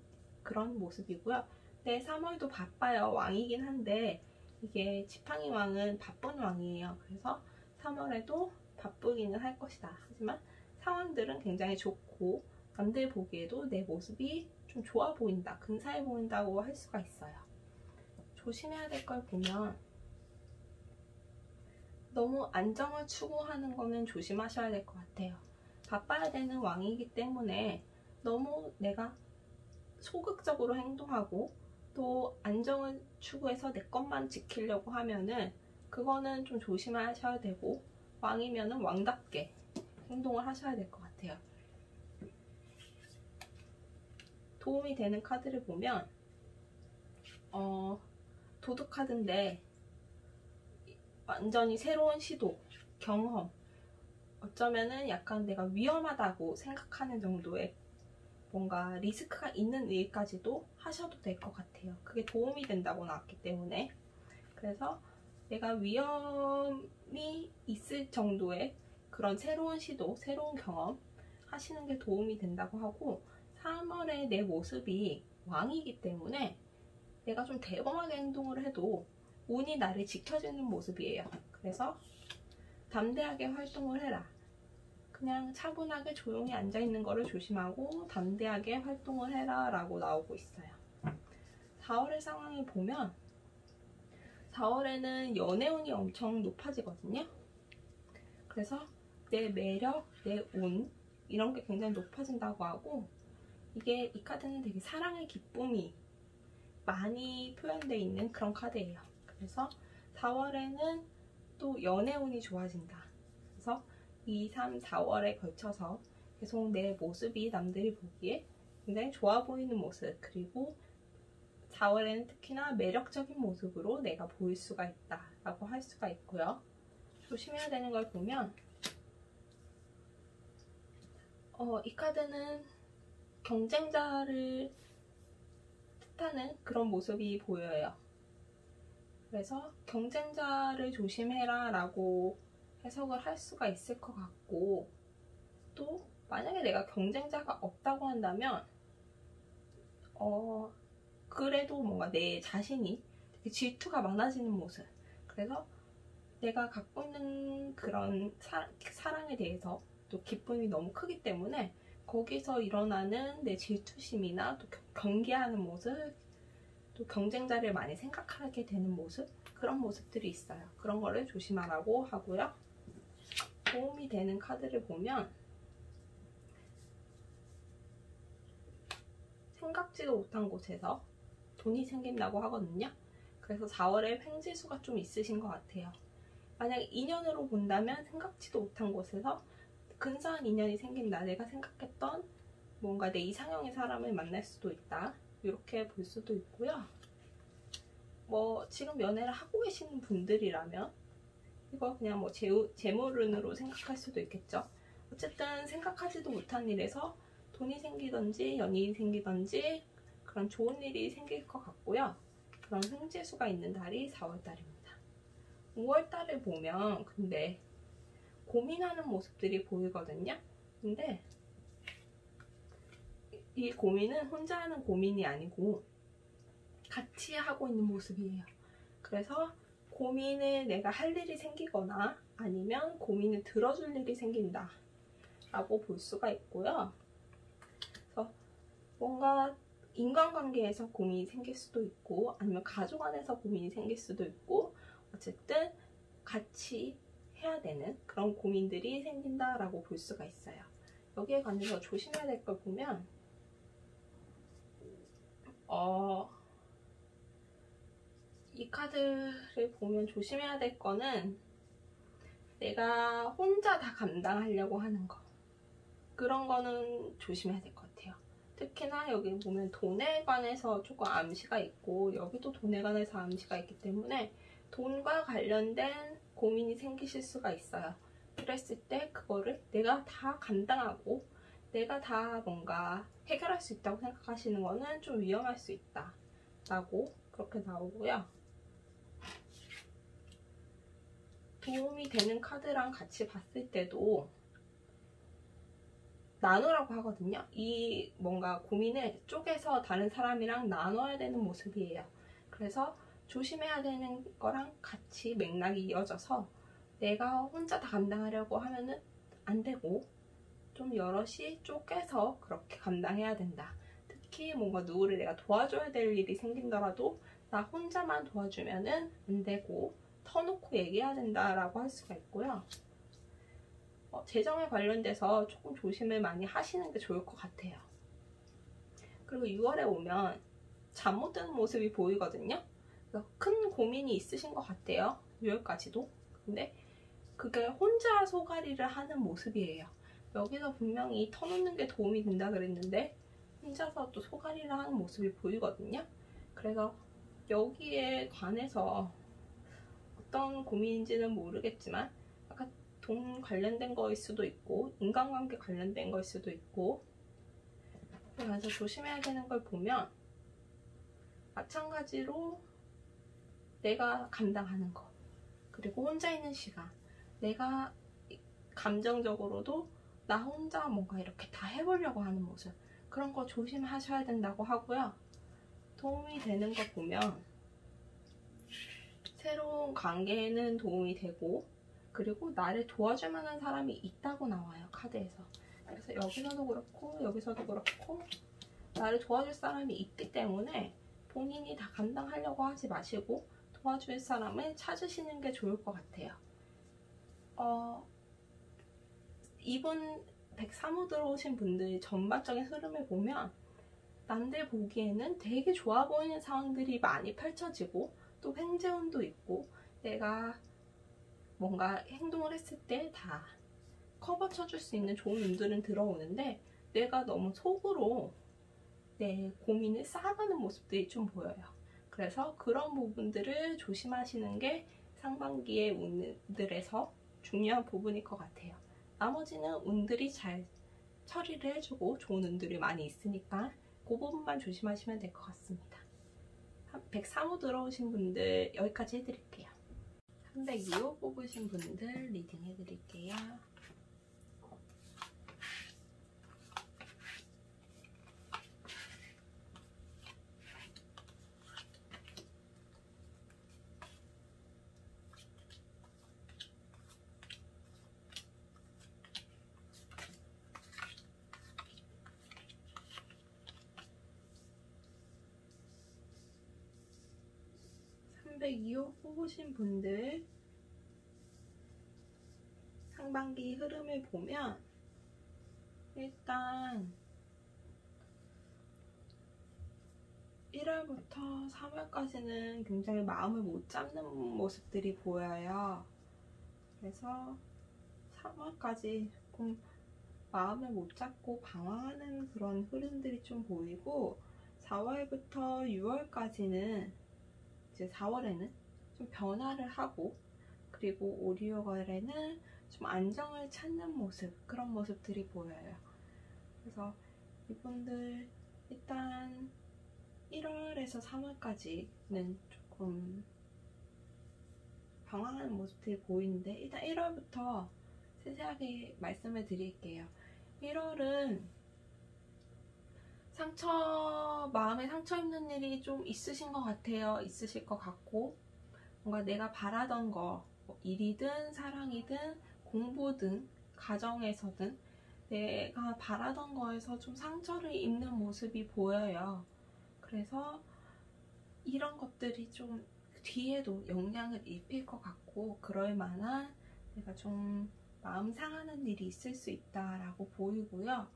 그런 모습이고요. 네, 3월도 바빠요. 왕이긴 한데 이게 지팡이 왕은 바쁜 왕이에요. 그래서 3월에도 바쁘기는 할 것이다. 하지만 상황들은 굉장히 좋고 남들 보기에도 내 모습이 좀 좋아 보인다, 근사해 보인다고 할 수가 있어요. 조심해야 될 걸 보면 너무 안정을 추구하는 거는 조심하셔야 될 것 같아요. 바빠야 되는 왕이기 때문에 너무 내가 소극적으로 행동하고 또 안정을 추구해서 내 것만 지키려고 하면은 그거는 좀 조심하셔야 되고 왕이면은 왕답게 행동을 하셔야 될 것 같아요. 도움이 되는 카드를 보면 도둑 카드인데 완전히 새로운 시도, 경험, 어쩌면은 약간 내가 위험하다고 생각하는 정도의 뭔가 리스크가 있는 일까지도 하셔도 될 것 같아요. 그게 도움이 된다고 나왔기 때문에. 그래서 내가 위험이 있을 정도의 그런 새로운 시도, 새로운 경험 하시는 게 도움이 된다고 하고 3월에 내 모습이 왕이기 때문에 내가 좀 대범하게 행동을 해도 운이 나를 지켜주는 모습이에요. 그래서 담대하게 활동을 해라. 그냥 차분하게 조용히 앉아있는 거를 조심하고 담대하게 활동을 해라 라고 나오고 있어요. 4월의 상황을 보면 4월에는 연애운이 엄청 높아지거든요. 그래서 내 매력, 내 운 이런 게 굉장히 높아진다고 하고 이게 이 카드는 되게 사랑의 기쁨이 많이 표현되어 있는 그런 카드예요. 그래서 4월에는 또 연애운이 좋아진다. 그래서 2, 3, 4월에 걸쳐서 계속 내 모습이 남들이 보기에 굉장히 좋아 보이는 모습, 그리고 4월에는 특히나 매력적인 모습으로 내가 보일 수가 있다 라고 할 수가 있고요. 조심해야 되는 걸 보면 이 카드는 경쟁자를 뜻하는 그런 모습이 보여요. 그래서 경쟁자를 조심해라 라고 해석을 할 수가 있을 것 같고, 또 만약에 내가 경쟁자가 없다고 한다면 그래도 뭔가 내 자신이 되게 질투가 많아지는 모습, 그래서 내가 갖고 있는 그런 사랑에 대해서 또 기쁨이 너무 크기 때문에 거기서 일어나는 내 질투심이나 또 경계하는 모습, 또 경쟁자를 많이 생각하게 되는 모습, 그런 모습들이 있어요. 그런 거를 조심하라고 하고요. 도움이 되는 카드를 보면 생각지도 못한 곳에서 돈이 생긴다고 하거든요. 그래서 4월에 횡재수가 좀 있으신 것 같아요. 만약에 인연으로 본다면 생각지도 못한 곳에서 근사한 인연이 생긴다. 내가 생각했던 뭔가 내 이상형의 사람을 만날 수도 있다. 이렇게 볼 수도 있고요. 뭐 지금 연애를 하고 계시는 분들이라면 이거 그냥 뭐 재물운으로 생각할 수도 있겠죠. 어쨌든 생각하지도 못한 일에서 돈이 생기든지 연인이 생기든지 그런 좋은 일이 생길 것 같고요. 그런 횡재수가 있는 달이 4월달입니다. 5월달을 보면 근데 고민하는 모습들이 보이거든요. 근데 이 고민은 혼자 하는 고민이 아니고 같이 하고 있는 모습이에요. 그래서 고민을 내가 할 일이 생기거나 아니면 고민을 들어줄 일이 생긴다 라고 볼 수가 있고요. 그래서 뭔가 인간관계에서 고민이 생길 수도 있고 아니면 가족 안에서 고민이 생길 수도 있고 어쨌든 같이 해야 되는 그런 고민들이 생긴다라고 볼 수가 있어요. 여기에 관해서 조심해야 될 걸 보면 이 카드를 보면 조심해야 될 거는 내가 혼자 다 감당하려고 하는 거, 그런 거는 조심해야 될 것 같아요. 특히나 여기 보면 돈에 관해서 조금 암시가 있고 여기도 돈에 관해서 암시가 있기 때문에 돈과 관련된 고민이 생기실 수가 있어요. 그랬을 때 그거를 내가 다 감당하고 내가 다 뭔가 해결할 수 있다고 생각하시는 거는 좀 위험할 수 있다 라고 그렇게 나오고요. 도움이 되는 카드랑 같이 봤을 때도 나누라고 하거든요. 이 뭔가 고민을 쪼개서 다른 사람이랑 나눠야 되는 모습이에요. 그래서 조심해야 되는 거랑 같이 맥락이 이어져서 내가 혼자 다 감당하려고 하면은 안 되고 좀 여럿이 쪼개서 그렇게 감당해야 된다. 특히 뭔가 누구를 내가 도와줘야 될 일이 생긴더라도 나 혼자만 도와주면은 안 되고 터놓고 얘기해야 된다라고 할 수가 있고요. 재정에 관련돼서 조금 조심을 많이 하시는 게 좋을 것 같아요. 그리고 6월에 오면 잠 못 드는 모습이 보이거든요. 그래서 큰 고민이 있으신 것 같아요. 6월까지도. 근데 그게 혼자 소가리를 하는 모습이에요. 여기서 분명히 터놓는 게 도움이 된다 그랬는데 혼자서 또 소가리를 하는 모습이 보이거든요. 그래서 여기에 관해서 어떤 고민인지는 모르겠지만 약간 돈 관련된 거일 수도 있고 인간관계 관련된 거일 수도 있고, 그래서 조심해야 되는 걸 보면 마찬가지로 내가 감당하는 거, 그리고 혼자 있는 시간, 내가 감정적으로도 나 혼자 뭔가 이렇게 다 해보려고 하는 모습, 그런 거 조심하셔야 된다고 하고요. 도움이 되는 거 보면 새로운 관계에는 도움이 되고 그리고 나를 도와줄 만한 사람이 있다고 나와요, 카드에서. 그래서 여기서도 그렇고 여기서도 그렇고 나를 도와줄 사람이 있기 때문에 본인이 다 감당하려고 하지 마시고 도와줄 사람을 찾으시는 게 좋을 것 같아요. 이분 103호 들어오신 분들 전반적인 흐름을 보면 남들 보기에는 되게 좋아 보이는 상황들이 많이 펼쳐지고 또 횡재운도 있고 내가 뭔가 행동을 했을 때 다 커버 쳐줄 수 있는 좋은 운들은 들어오는데 내가 너무 속으로 내 고민을 쌓아가는 모습들이 좀 보여요. 그래서 그런 부분들을 조심하시는 게 상반기의 운들에서 중요한 부분일 것 같아요. 나머지는 운들이 잘 처리를 해주고 좋은 운들이 많이 있으니까 그 부분만 조심하시면 될 것 같습니다. 103호 들어오신 분들 여기까지 해드릴게요. 302호 뽑으신 분들 리딩 해드릴게요. 302호 뽑으신 분들 상반기 흐름을 보면 일단 1월부터 3월까지는 굉장히 마음을 못 잡는 모습들이 보여요. 그래서 3월까지 조금 마음을 못 잡고 방황하는 그런 흐름들이 좀 보이고, 4월부터 6월까지는 이제 4월에는 좀 변화를 하고, 그리고 5, 6월에는 좀 안정을 찾는 모습, 그런 모습들이 보여요. 그래서 이분들 일단 1월에서 3월까지는 조금 방황하는 모습들이 보이는데, 일단 1월부터 세세하게 말씀을 드릴게요. 1월은 마음에 상처 입는 일이 좀 있으신 것 같아요. 있으실 것 같고, 뭔가 내가 바라던 거, 뭐 일이든 사랑이든 공부든 가정에서든 내가 바라던 거에서 좀 상처를 입는 모습이 보여요. 그래서 이런 것들이 좀 뒤에도 영향을 입힐 것 같고, 그럴 만한 내가 좀 마음 상하는 일이 있을 수 있다라고 보이고요.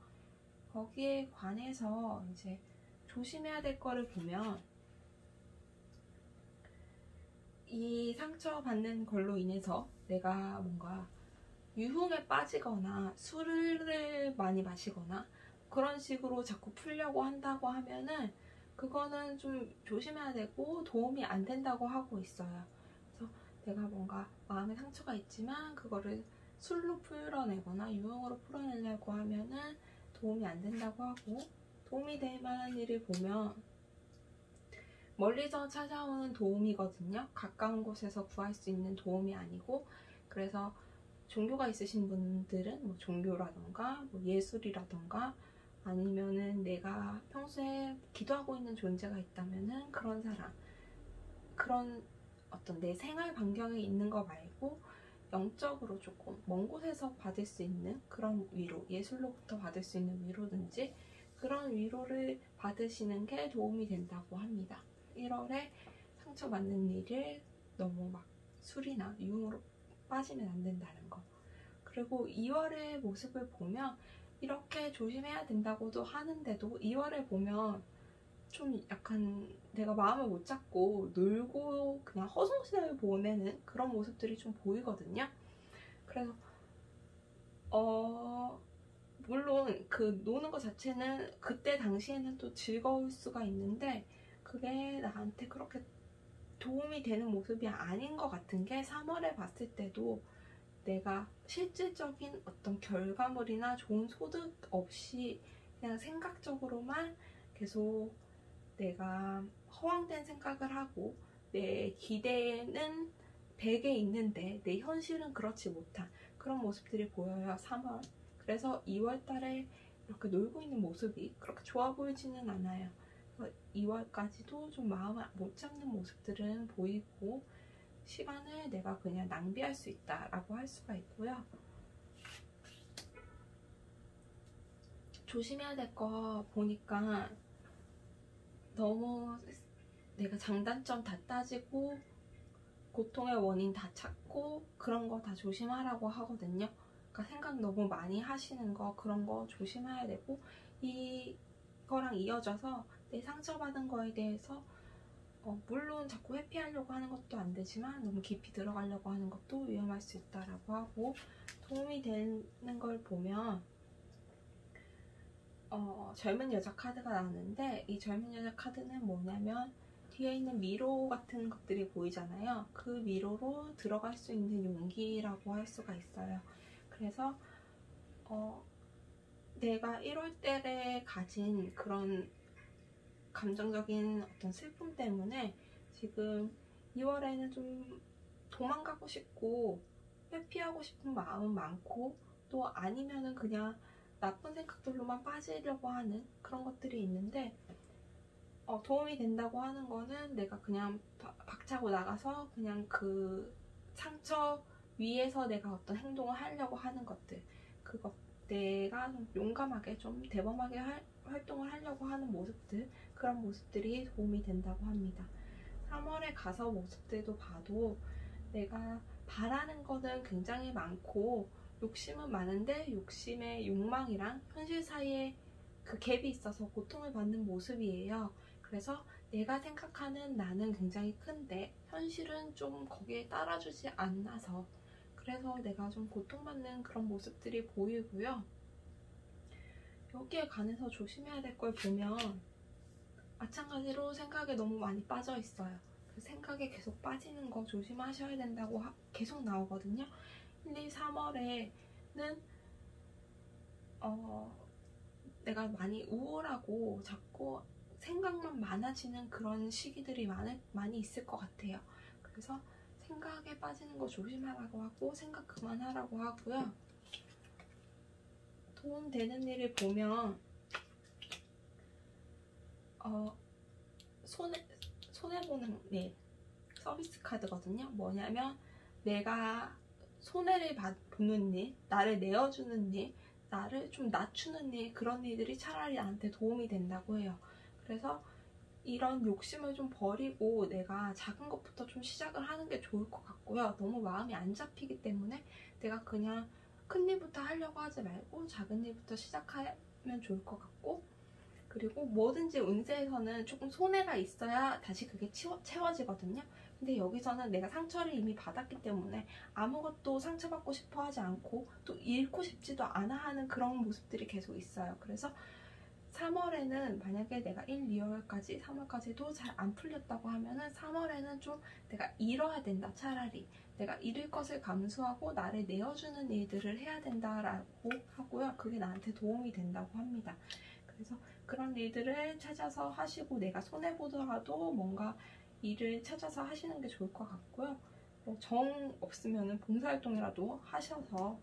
거기에 관해서 이제 조심해야 될 거를 보면, 이 상처받는 걸로 인해서 내가 뭔가 유흥에 빠지거나 술을 많이 마시거나 그런 식으로 자꾸 풀려고 한다고 하면은 그거는 좀 조심해야 되고 도움이 안 된다고 하고 있어요. 그래서 내가 뭔가 마음에 상처가 있지만 그거를 술로 풀어내거나 유흥으로 풀어내려고 하면은 도움이 안 된다고 하고, 도움이 될 만한 일을 보면 멀리서 찾아오는 도움이거든요. 가까운 곳에서 구할 수 있는 도움이 아니고, 그래서 종교가 있으신 분들은 뭐 종교라던가 뭐 예술이라던가 아니면은 내가 평소에 기도하고 있는 존재가 있다면은 그런 사람, 그런 어떤 내 생활 반경에 있는 거 말고 영적으로 조금 먼 곳에서 받을 수 있는 그런 위로, 예술로부터 받을 수 있는 위로든지 그런 위로를 받으시는 게 도움이 된다고 합니다. 1월에 상처받는 일을 너무 막 술이나 유흥으로 빠지면 안 된다는 거. 그리고 2월의 모습을 보면 이렇게 조심해야 된다고도 하는데도 2월에 보면 좀 약간 내가 마음을 못 잡고 놀고 그냥 허송세월 보내는 그런 모습들이 좀 보이거든요. 그래서 물론 그 노는 것 자체는 그때 당시에는 또 즐거울 수가 있는데 그게 나한테 그렇게 도움이 되는 모습이 아닌 것 같은 게, 3월에 봤을 때도 내가 실질적인 어떤 결과물이나 좋은 소득 없이 그냥 생각적으로만 계속 내가 허황된 생각을 하고 내 기대는 100에 있는데 내 현실은 그렇지 못한 그런 모습들이 보여요, 3월. 그래서 2월 달에 이렇게 놀고 있는 모습이 그렇게 좋아 보이지는 않아요. 2월까지도 좀 마음을 못 잡는 모습들은 보이고, 시간을 내가 그냥 낭비할 수 있다라고 할 수가 있고요. 조심해야 될 거 보니까 너무 내가 장단점 다 따지고 고통의 원인 다 찾고 그런 거 다 조심하라고 하거든요. 그러니까 생각 너무 많이 하시는 거, 그런 거 조심해야 되고, 이거랑 이어져서 내 상처받은 거에 대해서 물론 자꾸 회피하려고 하는 것도 안 되지만 너무 깊이 들어가려고 하는 것도 위험할 수 있다라고 하고, 도움이 되는 걸 보면 젊은 여자 카드가 나왔는데, 이 젊은 여자 카드는 뭐냐면 뒤에 있는 미로 같은 것들이 보이잖아요. 그 미로로 들어갈 수 있는 용기라고 할 수가 있어요. 그래서 내가 1월 달에 가진 그런 감정적인 어떤 슬픔 때문에 지금 2월에는 좀 도망가고 싶고 회피하고 싶은 마음은 많고, 또 아니면은 그냥 나쁜 생각들로만 빠지려고 하는 그런 것들이 있는데, 도움이 된다고 하는 거는 내가 그냥 박차고 나가서 그냥 그 상처 위에서 내가 어떤 행동을 하려고 하는 것들, 그것 내가 좀 용감하게 좀 대범하게 활동을 하려고 하는 모습들, 그런 모습들이 도움이 된다고 합니다. 3월에 가서 모습들도 봐도 내가 바라는 거는 굉장히 많고 욕심은 많은데 욕심의 욕망이랑 현실 사이에 그 갭이 있어서 고통을 받는 모습이에요. 그래서 내가 생각하는 나는 굉장히 큰데 현실은 좀 거기에 따라주지 않아서 그래서 내가 좀 고통받는 그런 모습들이 보이고요. 여기에 관해서 조심해야 될 걸 보면 마찬가지로 생각에 너무 많이 빠져 있어요. 그 생각에 계속 빠지는 거 조심하셔야 된다고 계속 나오거든요. 1, 2, 3월에는 내가 많이 우울하고 자꾸 생각만 많아지는 그런 시기들이 많이 있을 것 같아요. 그래서 생각에 빠지는 거 조심하라고 하고 생각 그만하라고 하고요. 도움되는 일을 보면 손해보는 일 서비스 카드거든요. 뭐냐면 내가 손해를 보는 일, 나를 내어주는 일, 나를 좀 낮추는 일, 그런 일들이 차라리 나한테 도움이 된다고 해요. 그래서 이런 욕심을 좀 버리고 내가 작은 것부터 좀 시작을 하는 게 좋을 것 같고요. 너무 마음이 안 잡히기 때문에 내가 그냥 큰 일부터 하려고 하지 말고 작은 일부터 시작하면 좋을 것 같고, 그리고 뭐든지 운세에서는 조금 손해가 있어야 다시 그게 채워지거든요. 근데 여기서는 내가 상처를 이미 받았기 때문에 아무것도 상처받고 싶어 하지 않고 또 잃고 싶지도 않아 하는 그런 모습들이 계속 있어요. 그래서 3월에는 만약에 내가 1, 2월까지 3월까지도 잘 안 풀렸다고 하면은 3월에는 좀 내가 잃어야 된다. 차라리 내가 잃을 것을 감수하고 나를 내어주는 일들을 해야 된다라고 하고요. 그게 나한테 도움이 된다고 합니다. 그래서 그런 일들을 찾아서 하시고 내가 손해보더라도 뭔가 일을 찾아서 하시는 게 좋을 것 같고요. 정 없으면 봉사활동이라도 하셔서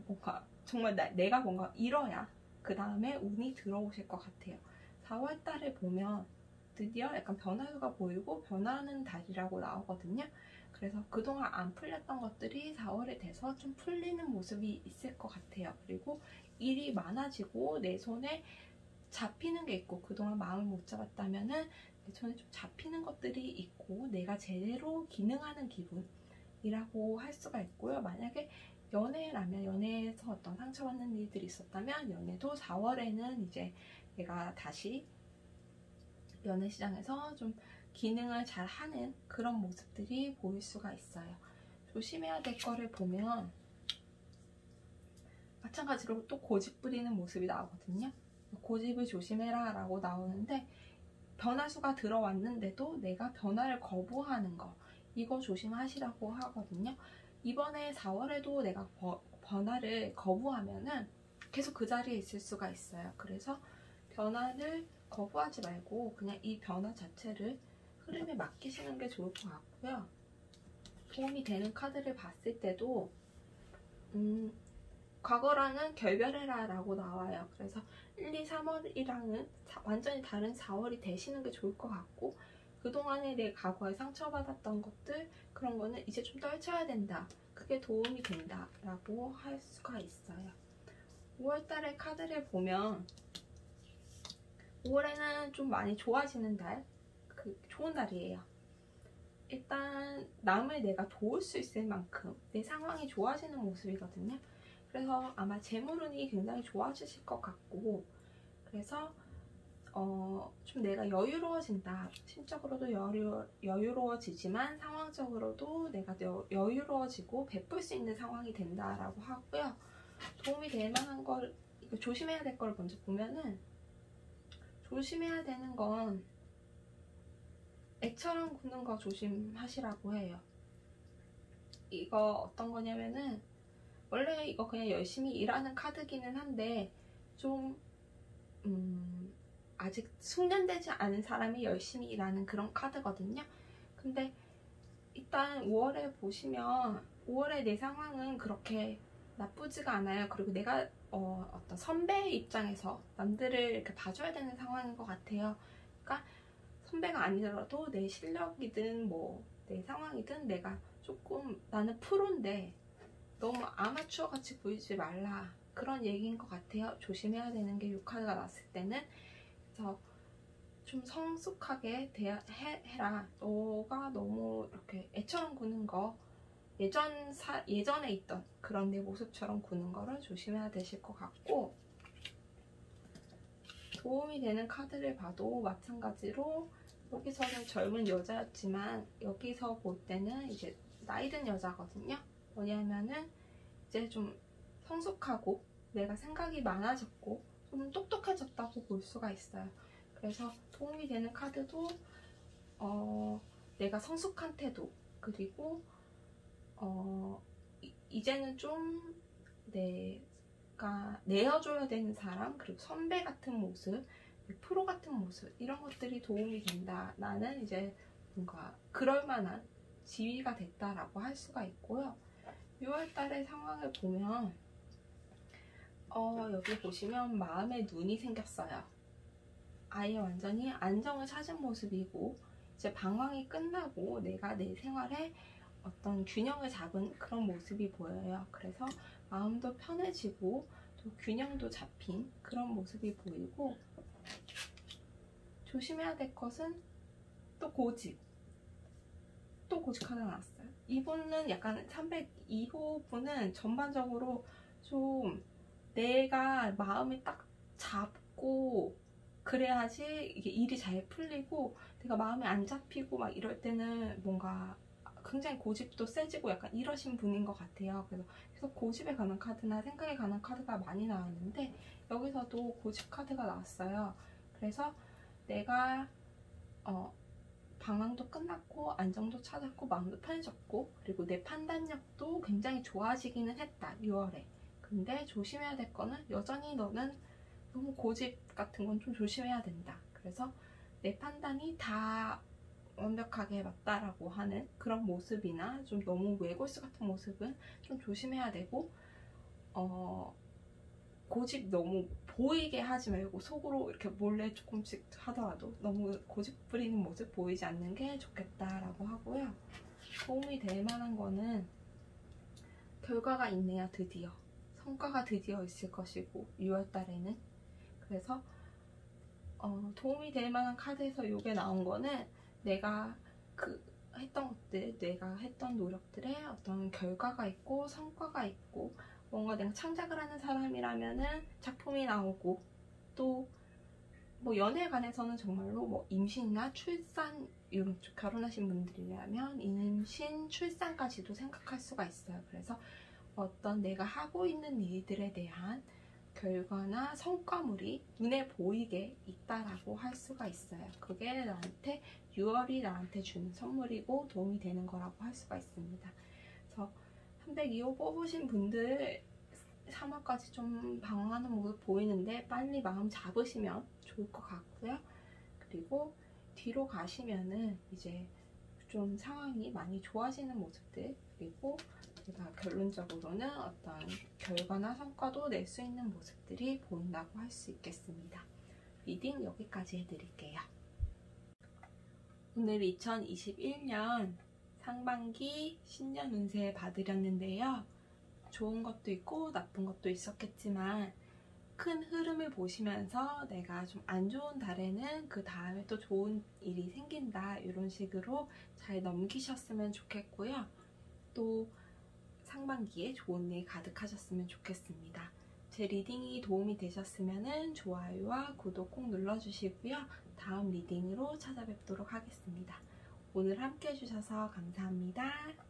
뭔가 정말 내가 뭔가 잃어야 그 다음에 운이 들어오실 것 같아요. 4월달에 보면 드디어 약간 변화가 보이고 변화하는 달이라고 나오거든요. 그래서 그동안 안 풀렸던 것들이 4월에 돼서 좀 풀리는 모습이 있을 것 같아요. 그리고 일이 많아지고 내 손에 잡히는 게 있고 그동안 마음을 못 잡았다면은 내 손에 좀 잡히는 것들이 있고 내가 제대로 기능하는 기분이라고 할 수가 있고요. 만약에 연애라면 연애에서 어떤 상처받는 일들이 있었다면 연애도 4월에는 이제 내가 다시 연애 시장에서 좀 기능을 잘 하는 그런 모습들이 보일 수가 있어요. 조심해야 될 거를 보면 마찬가지로 또 고집 부리는 모습이 나오거든요. 고집을 조심해라 라고 나오는데 변화수가 들어왔는데도 내가 변화를 거부하는 거, 이거 조심하시라고 하거든요. 이번에 4월에도 내가 변화를 거부하면은 계속 그 자리에 있을 수가 있어요. 그래서 변화를 거부하지 말고 그냥 이 변화 자체를 흐름에 맡기시는 게 좋을 것 같고요. 도움이 되는 카드를 봤을 때도 과거랑은 결별해라 라고 나와요. 그래서 1, 2, 3월이랑은 완전히 다른 4월이 되시는 게 좋을 것 같고, 그동안에 내 과거에 상처받았던 것들, 그런 거는 이제 좀 떨쳐야 된다. 그게 도움이 된다 라고 할 수가 있어요. 5월달의 카드를 보면 5월에는 좀 많이 좋아지는 달, 좋은 달이에요. 일단 남을 내가 도울 수 있을 만큼 내 상황이 좋아지는 모습이거든요. 그래서 아마 재물운이 굉장히 좋아지실 것 같고, 그래서 좀 내가 여유로워진다. 심적으로도 여유로워지지만 상황적으로도 내가 여유로워지고 베풀 수 있는 상황이 된다라고 하고요. 도움이 될 만한 걸, 조심해야 될 걸 먼저 보면은, 조심해야 되는 건 애처럼 굽는 거 조심하시라고 해요. 이거 어떤 거냐면은 원래 이거 그냥 열심히 일하는 카드기는 한데 좀 아직 숙련되지 않은 사람이 열심히 일하는 그런 카드거든요. 근데 일단 5월에 보시면 5월에 내 상황은 그렇게 나쁘지가 않아요. 그리고 내가 어떤 선배의 입장에서 남들을 이렇게 봐줘야 되는 상황인 것 같아요. 그러니까 선배가 아니더라도 내 실력이든 뭐 내 상황이든 내가 조금 나는 프로인데 너무 아마추어 같이 보이지 말라, 그런 얘기인 것 같아요. 조심해야 되는 게 6카드가 났을 때는. 그래서 좀 성숙하게 해라. 너가 너무 이렇게 애처럼 구는 거, 예전에 있던 그런 내 모습처럼 구는 거를 조심해야 되실 것 같고, 도움이 되는 카드를 봐도 마찬가지로 여기서는 젊은 여자였지만 여기서 볼 때는 이제 나이 든 여자거든요. 뭐냐면은 이제 좀 성숙하고 내가 생각이 많아졌고 좀 똑똑해졌다고 볼 수가 있어요. 그래서 도움이 되는 카드도 내가 성숙한 태도, 그리고 이제는 좀 내가 내어줘야 되는 사람, 그리고 선배 같은 모습, 프로 같은 모습, 이런 것들이 도움이 된다. 나는 이제 뭔가 그럴만한 지위가 됐다라고 할 수가 있고요. 6월달의 상황을 보면 여기 보시면 마음에 눈이 생겼어요. 아예 완전히 안정을 찾은 모습이고, 이제 방황이 끝나고 내가 내 생활에 어떤 균형을 잡은 그런 모습이 보여요. 그래서 마음도 편해지고 또 균형도 잡힌 그런 모습이 보이고, 조심해야 될 것은 또 고집. 또 고집 하나 나왔어요. 이분은 약간 302호 분은 전반적으로 좀 내가 마음이 딱 잡고 그래야지 이게 일이 잘 풀리고, 내가 마음이 안 잡히고 막 이럴 때는 뭔가 굉장히 고집도 세지고 약간 이러신 분인 것 같아요. 그래서 계속 고집에 관한 카드나 생각에 관한 카드가 많이 나왔는데 여기서도 고집 카드가 나왔어요. 그래서 내가 방황도 끝났고 안정도 찾았고 마음도 편해졌고, 그리고 내 판단력도 굉장히 좋아지기는 했다 6월에. 근데 조심해야 될 거는 여전히 너는 너무 고집 같은 건 좀 조심해야 된다. 그래서 내 판단이 다 완벽하게 맞다라고 하는 그런 모습이나 좀 너무 외골수 같은 모습은 좀 조심해야 되고, 고집 너무 보이게 하지 말고 속으로 이렇게 몰래 조금씩 하더라도 너무 고집 부리는 모습 보이지 않는 게 좋겠다라고 하고요. 도움이 될 만한 거는 결과가 있네요. 드디어 성과가 드디어 있을 것이고 6월 달에는. 그래서 도움이 될 만한 카드에서 이게 나온 거는 내가 했던 것들, 내가 했던 노력들의 어떤 결과가 있고 성과가 있고, 뭔가 내가 창작을 하는 사람이라면은 작품이 나오고, 또 뭐 연애에 관해서는 정말로 뭐 임신이나 출산, 이런 쪽 결혼하신 분들이라면 임신, 출산까지도 생각할 수가 있어요. 그래서 어떤 내가 하고 있는 일들에 대한 결과나 성과물이 눈에 보이게 있다라고 할 수가 있어요. 그게 나한테 6월이 나한테 주는 선물이고 도움이 되는 거라고 할 수가 있습니다. 그래서 302호 뽑으신 분들 3월까지 좀 방황하는 모습 보이는데 빨리 마음 잡으시면 좋을 것 같고요. 그리고 뒤로 가시면은 이제 좀 상황이 많이 좋아지는 모습들, 그리고 제가 결론적으로는 어떤 결과나 성과도 낼 수 있는 모습들이 보인다고 할 수 있겠습니다. 리딩 여기까지 해드릴게요. 오늘 2021년 상반기 신년 운세 봐드렸는데요. 좋은 것도 있고 나쁜 것도 있었겠지만 큰 흐름을 보시면서 내가 좀 안 좋은 달에는 그 다음에 또 좋은 일이 생긴다, 이런 식으로 잘 넘기셨으면 좋겠고요. 또 상반기에 좋은 일 가득하셨으면 좋겠습니다. 제 리딩이 도움이 되셨으면 좋아요와 구독 꼭 눌러주시고요. 다음 리딩으로 찾아뵙도록 하겠습니다. 오늘 함께 해주셔서 감사합니다.